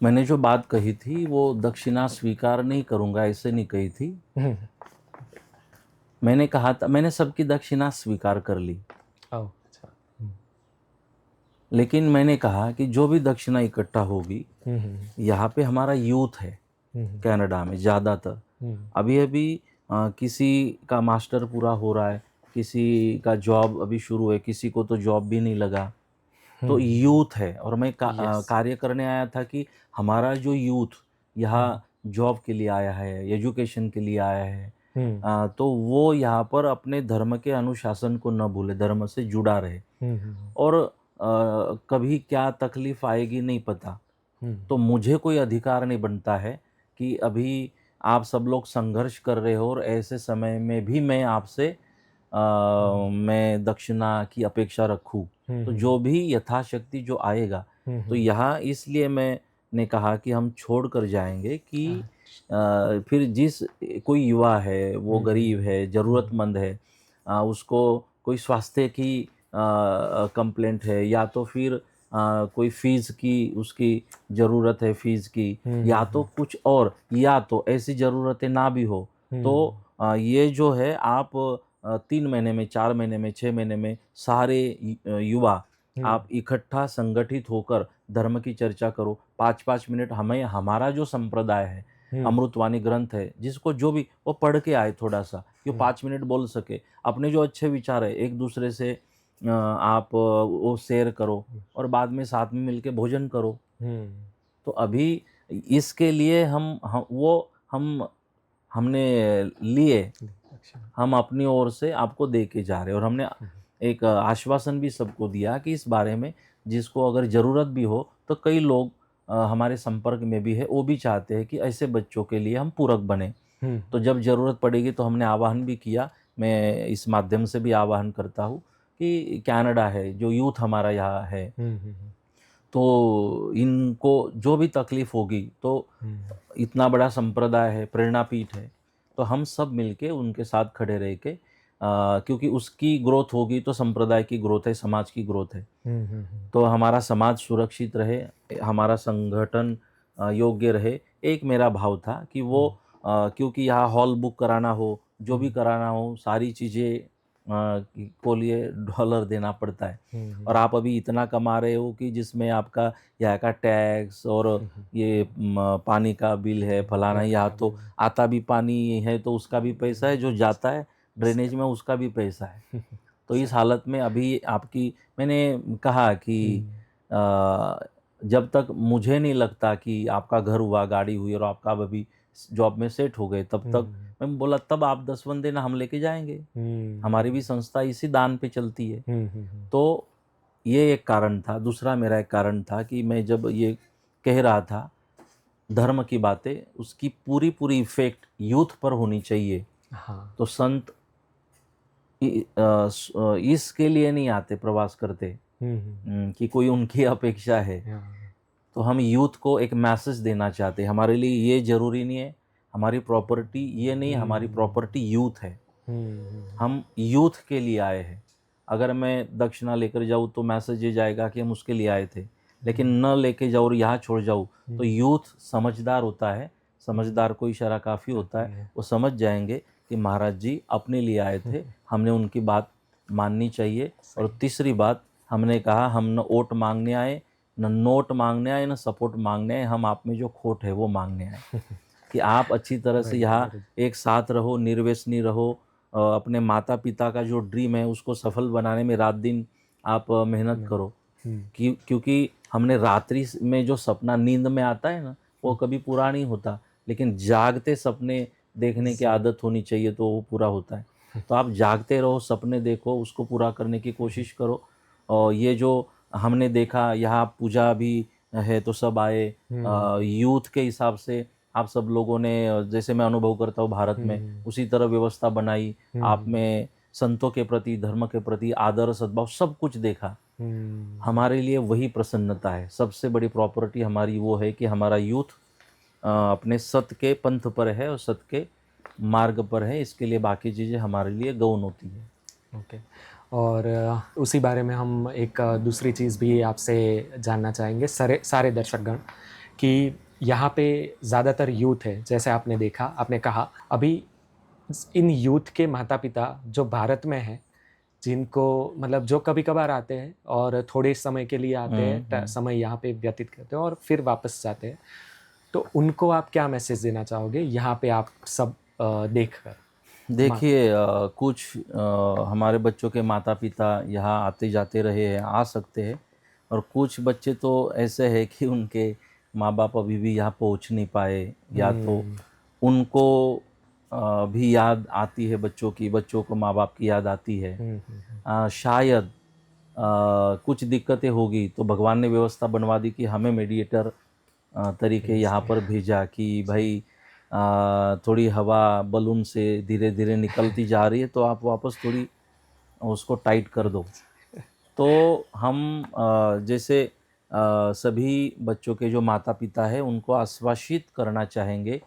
मैंने जो बात कही थी वो दक्षिणा स्वीकार नहीं करूँगा ऐसे नहीं कही थी। हम्म, मैंने कहा था, मैंने सबकी दक्षिणा स्वीकार कर ली, ओह, अच्छा। लेकिन मैंने कहा कि जो भी दक्षिणा इकट्ठा होगी, हम्म, यहाँ पे हमारा यूथ है हम्म, कनाडा में ज़्यादातर। अभी अभी किसी का मास्टर पूरा हो रहा है, किसी का जॉब अभी शुरू है, किसी को तो जॉब भी नहीं लगा। तो यूथ है, और मैं यस। कार्य करने आया था कि हमारा जो यूथ यहाँ जॉब के लिए आया है, एजुकेशन के लिए आया है, तो वो यहाँ पर अपने धर्म के अनुशासन को न भूले, धर्म से जुड़ा रहे। और कभी क्या तकलीफ आएगी नहीं पता। तो मुझे कोई अधिकार नहीं बनता है कि अभी आप सब लोग संघर्ष कर रहे हो और ऐसे समय में भी मैं आपसे मैं दक्षिणा की अपेक्षा रखूं। तो जो भी यथाशक्ति जो आएगा, तो यहाँ इसलिए मैंने कहा कि हम छोड़ कर जाएंगे कि फिर जिस कोई युवा है, वो गरीब है, ज़रूरतमंद है, उसको कोई स्वास्थ्य की कंप्लेंट है, या तो फिर कोई फ़ीस की उसकी ज़रूरत है, फ़ीस की, या तो कुछ और, या तो ऐसी ज़रूरतें ना भी हो, तो ये जो है आप 3 महीने में, 4 महीने में, 6 महीने में सारे युवा आप इकट्ठा संगठित होकर धर्म की चर्चा करो। 5-5 मिनट हमें, हमारा जो संप्रदाय है, अमृतवाणी ग्रंथ है, जिसको जो भी वो पढ़ के आए थोड़ा-सा, कि 5 मिनट बोल सके। अपने जो अच्छे विचार है एक दूसरे से आप वो शेयर करो, और बाद में साथ में मिलके भोजन करो। तो अभी इसके लिए हम हमने लिए, हम अपनी ओर से आपको दे के जा रहे हैं, और हमने एक आश्वासन भी सबको दिया कि इस बारे में जिसको अगर ज़रूरत भी हो, तो कई लोग हमारे संपर्क में भी है, वो भी चाहते हैं कि ऐसे बच्चों के लिए हम पूरक बने। तो जब ज़रूरत पड़ेगी तो हमने आह्वान भी किया। मैं इस माध्यम से भी आह्वान करता हूँ कि कनाडा है, जो यूथ हमारा यहाँ है, तो इनको जो भी तकलीफ होगी, तो इतना बड़ा संप्रदाय है, प्रेरणापीठ है, तो हम सब मिलके उनके साथ खड़े रह के, क्योंकि उसकी ग्रोथ होगी तो संप्रदाय की ग्रोथ है, समाज की ग्रोथ है। तो हमारा समाज सुरक्षित रहे, हमारा संगठन योग्य रहे। एक मेरा भाव था कि वो क्योंकि यहाँ हॉल बुक कराना हो, जो भी कराना हो, सारी चीज़ें को लिए डॉलर देना पड़ता है, और आप अभी इतना कमा रहे हो कि जिसमें आपका यहाँ का टैक्स और ये पानी का बिल है, फलाना, यहाँ तो आता भी पानी है तो उसका भी पैसा है, जो जाता है ड्रेनेज में उसका भी पैसा है। तो इस हालत में अभी आपकी, मैंने कहा कि जब तक मुझे नहीं लगता कि आपका घर हुआ, गाड़ी हुई और आपका अभी जॉब में सेट हो गए, तब तक मैं बोला तब आप 10 बंदे ना हम लेके जाएंगे। हमारी भी संस्था इसी दान पे चलती है। तो ये एक कारण था। दूसरा मेरा एक कारण था कि मैं जब ये कह रहा था धर्म की बातें, उसकी पूरी पूरी इफेक्ट यूथ पर होनी चाहिए। तो संत इसके लिए नहीं आते, प्रवास करते कि कोई उनकी अपेक्षा है। तो हम यूथ को एक मैसेज देना चाहते हैं, हमारे लिए ये ज़रूरी नहीं है हमारी प्रॉपर्टी, ये नहीं, हमारी प्रॉपर्टी यूथ है। हम यूथ के लिए आए हैं। अगर मैं दक्षिणा लेकर जाऊँ तो मैसेज ये जाएगा कि हम उसके लिए आए थे, लेकिन न लेके जाऊँ और यहाँ छोड़ जाऊँ, तो यूथ समझदार होता है, समझदार को इशारा काफ़ी होता है, वो समझ जाएंगे कि महाराज जी अपने लिए आए थे, हमने उनकी बात माननी चाहिए। और तीसरी बात, हमने कहा हम न वोट मांगने आए, न नोट मांगने आए, न सपोर्ट मांगने आए, हम आप में जो खोट है वो मांगने आए कि आप अच्छी तरह से यहाँ एक साथ रहो, निर्व्यसनी रहो, अपने माता पिता का जो ड्रीम है उसको सफल बनाने में रात दिन आप मेहनत करो। क्योंकि हमने रात्रि में जो सपना नींद में आता है ना, वो कभी पूरा नहीं होता, लेकिन जागते सपने देखने की आदत होनी चाहिए तो वो पूरा होता है। तो आप जागते रहो, सपने देखो, उसको पूरा करने की कोशिश करो। और ये जो हमने देखा यहाँ पूजा भी है तो सब आए, यूथ के हिसाब से आप सब लोगों ने, जैसे मैं अनुभव करता हूँ भारत में, उसी तरह व्यवस्था बनाई। आप में संतों के प्रति, धर्म के प्रति आदर, सद्भाव सब कुछ देखा। हमारे लिए वही प्रसन्नता है। सबसे बड़ी प्रॉपर्टी हमारी वो है कि हमारा यूथ अपने सत्य के पंथ पर है और सत्य के मार्ग पर है। इसके लिए बाकी चीज़ें हमारे लिए गौण होती है। ओके। और उसी बारे में हम एक दूसरी चीज़ भी आपसे जानना चाहेंगे, सारे दर्शकगण, कि यहाँ पे ज़्यादातर यूथ है, जैसे आपने देखा, आपने कहा अभी इन यूथ के माता पिता जो भारत में हैं, जिनको मतलब जो कभी कभार आते हैं और थोड़े समय के लिए आते हैं, समय यहाँ पे व्यतीत करते हैं और फिर वापस जाते हैं, तो उनको आप क्या मैसेज देना चाहोगे यहाँ पे आप सब देख कर? देखिए, कुछ हमारे बच्चों के माता पिता यहाँ आते जाते रहे हैं, आ सकते हैं, और कुछ बच्चे तो ऐसे हैं कि उनके माँ बाप अभी भी यहाँ पहुँच नहीं पाए, या तो उनको भी याद आती है बच्चों को माँ बाप की याद आती है। शायद कुछ दिक्कतें होगी तो भगवान ने व्यवस्था बनवा दी कि हमें मेडिएटर तरीके यहाँ पर भेजा कि भाई थोड़ी हवा बलून से धीरे धीरे निकलती जा रही है तो आप वापस थोड़ी उसको टाइट कर दो। तो हम जैसे सभी बच्चों के जो माता पिता है उनको आश्वासित करना चाहेंगे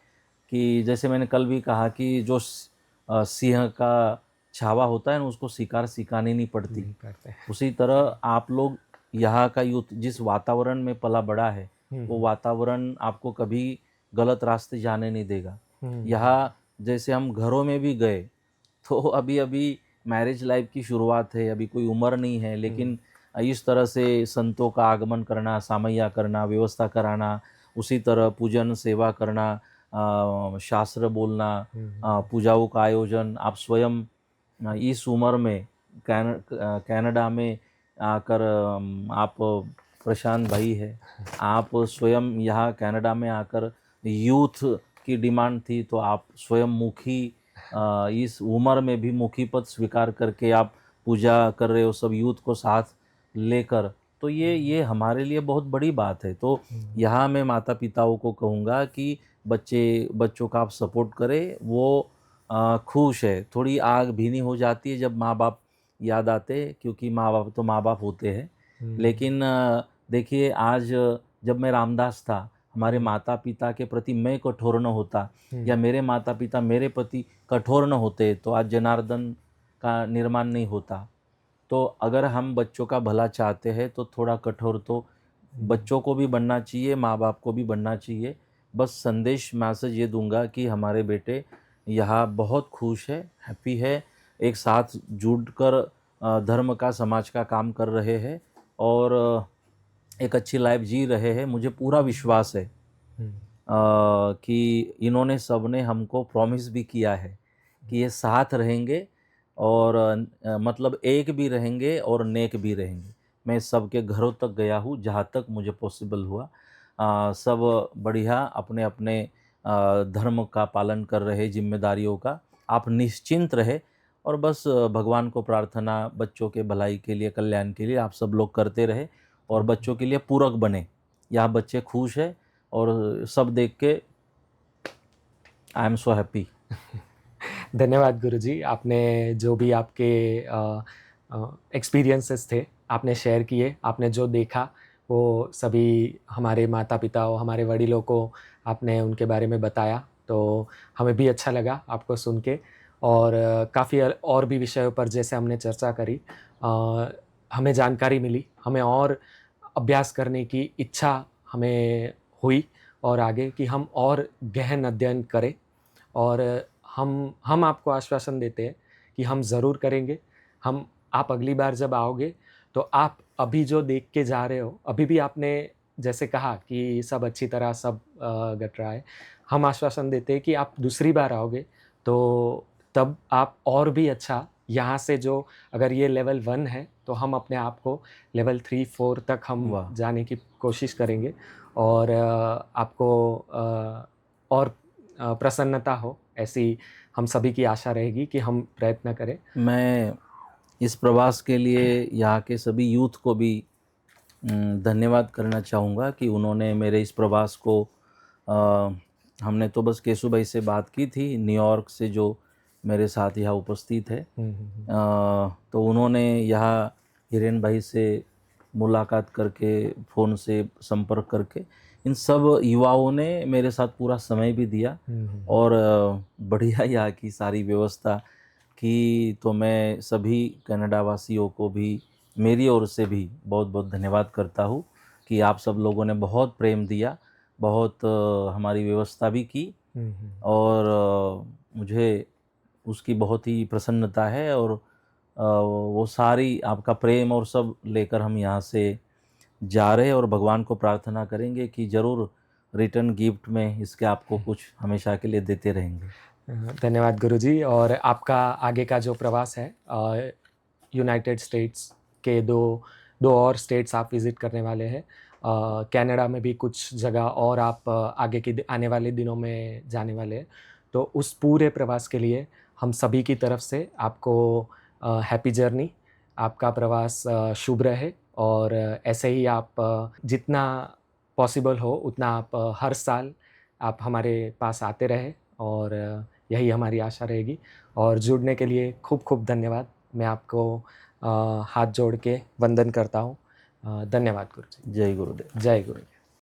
कि जैसे मैंने कल भी कहा कि जो सिंह का छावा होता है ना, उसको शिकार सिखानी नहीं पड़ती। उसी तरह आप लोग यहाँ का यूथ जिस वातावरण में पला बड़ा है, वो वातावरण आपको कभी गलत रास्ते जाने नहीं देगा। यहाँ जैसे हम घरों में भी गए तो अभी अभी मैरिज लाइफ की शुरुआत है, अभी कोई उम्र नहीं है, लेकिन इस तरह से संतों का आगमन करना, सामैया करना, व्यवस्था कराना, उसी तरह पूजन सेवा करना, शास्त्र बोलना, पूजाओं का आयोजन, आप स्वयं इस उम्र में कनाडा में आकर, आप प्रशांत भाई है, आप स्वयं यहाँ कनाडा में आकर, यूथ की डिमांड थी तो आप स्वयं मुखी, इस उम्र में भी मुखी पद स्वीकार करके आप पूजा कर रहे हो सब यूथ को साथ लेकर। तो ये हमारे लिए बहुत बड़ी बात है। तो यहाँ मैं माता पिताओं को कहूँगा कि बच्चों का आप सपोर्ट करें। वो खुश है, थोड़ी आग भीनी हो जाती है जब माँ बाप याद आते हैं, क्योंकि माँ बाप तो माँ बाप होते हैं। लेकिन देखिए, आज जब मैं रामदास था, हमारे माता पिता के प्रति मैं कठोर न होता, या मेरे माता पिता मेरे प्रति कठोर न होते, तो आज जनार्दन का निर्माण नहीं होता। तो अगर हम बच्चों का भला चाहते हैं तो थोड़ा कठोर तो बच्चों को भी बनना चाहिए, माँ बाप को भी बनना चाहिए। बस संदेश मैसेज ये दूंगा कि हमारे बेटे यहाँ बहुत खुश है, हैप्पी है, एक साथ जुड़कर धर्म का, समाज का काम कर रहे हैं, और एक अच्छी लाइफ जी रहे हैं। मुझे पूरा विश्वास है कि इन्होंने सबने हमको प्रॉमिस भी किया है कि ये साथ रहेंगे, और मतलब एक भी रहेंगे और नेक भी रहेंगे। मैं सबके घरों तक गया हूँ जहाँ तक मुझे पॉसिबल हुआ। सब बढ़िया अपने अपने धर्म का पालन कर रहे, जिम्मेदारियों का। आप निश्चिंत रहे, और बस भगवान को प्रार्थना बच्चों के भलाई के लिए, कल्याण के लिए आप सब लोग करते रहे, और बच्चों के लिए पूरक बने। यहाँ बच्चे खुश है, और सब देख के आई एम सो हैप्पी। धन्यवाद गुरुजी, आपने जो भी आपके एक्सपीरियंसेस थे आपने शेयर किए, आपने जो देखा वो सभी हमारे माता पिता और हमारे वडीलों को आपने उनके बारे में बताया, तो हमें भी अच्छा लगा आपको सुन के। और काफ़ी और भी विषयों पर जैसे हमने चर्चा करी, हमें जानकारी मिली, हमें और अभ्यास करने की इच्छा हमें हुई, और आगे कि हम और गहन अध्ययन करें। और हम आपको आश्वासन देते हैं कि हम ज़रूर करेंगे। आप अगली बार जब आओगे तो आप अभी जो देख के जा रहे हो, अभी भी आपने जैसे कहा कि सब अच्छी तरह सब घट रहा है। हम आश्वासन देते हैं कि आप दूसरी बार आओगे तो तब आप और भी अच्छा यहाँ से जो अगर ये लेवल 1 है तो हम अपने आप को लेवल 3-4 तक हम वाह! जाने की कोशिश करेंगे। और आपको और प्रसन्नता हो, ऐसी हम सभी की आशा रहेगी कि हम प्रयत्न करें। मैं इस प्रवास के लिए यहाँ के सभी यूथ को भी धन्यवाद करना चाहूँगा कि उन्होंने मेरे इस प्रवास को अ, हमने तो बस केशु भाई से बात की थी, न्यूयॉर्क से जो मेरे साथ यहाँ उपस्थित है। तो उन्होंने यहाँ हिरेन भाई से मुलाकात करके, फ़ोन से संपर्क करके, इन सब युवाओं ने मेरे साथ पूरा समय भी दिया और बढ़िया यहाँ की सारी व्यवस्था की। तो मैं सभी कनाडा वासियों को भी मेरी ओर से भी बहुत-बहुत धन्यवाद करता हूँ कि आप सब लोगों ने बहुत प्रेम दिया, बहुत हमारी व्यवस्था भी की और मुझे उसकी बहुत ही प्रसन्नता है। और वो सारी आपका प्रेम और सब लेकर हम यहाँ से जा रहे हैं और भगवान को प्रार्थना करेंगे कि ज़रूर रिटर्न गिफ्ट में इसके आपको कुछ हमेशा के लिए देते रहेंगे। धन्यवाद गुरुजी। और आपका आगे का जो प्रवास है, यूनाइटेड स्टेट्स के दो और स्टेट्स आप विज़िट करने वाले हैं। कनाडा में भी कुछ जगह और आप आगे के आने वाले दिनों में जाने वाले हैं। तो उस पूरे प्रवास के लिए हम सभी की तरफ से आपको हैप्पी जर्नी। आपका प्रवास शुभ रहे और ऐसे ही आप जितना पॉसिबल हो उतना आप हर साल आप हमारे पास आते रहें और यही हमारी आशा रहेगी। और जुड़ने के लिए खूब खूब धन्यवाद। मैं आपको हाथ जोड़ के वंदन करता हूँ। धन्यवाद गुरुजी। जय गुरुदेव। जय गुरुदेव।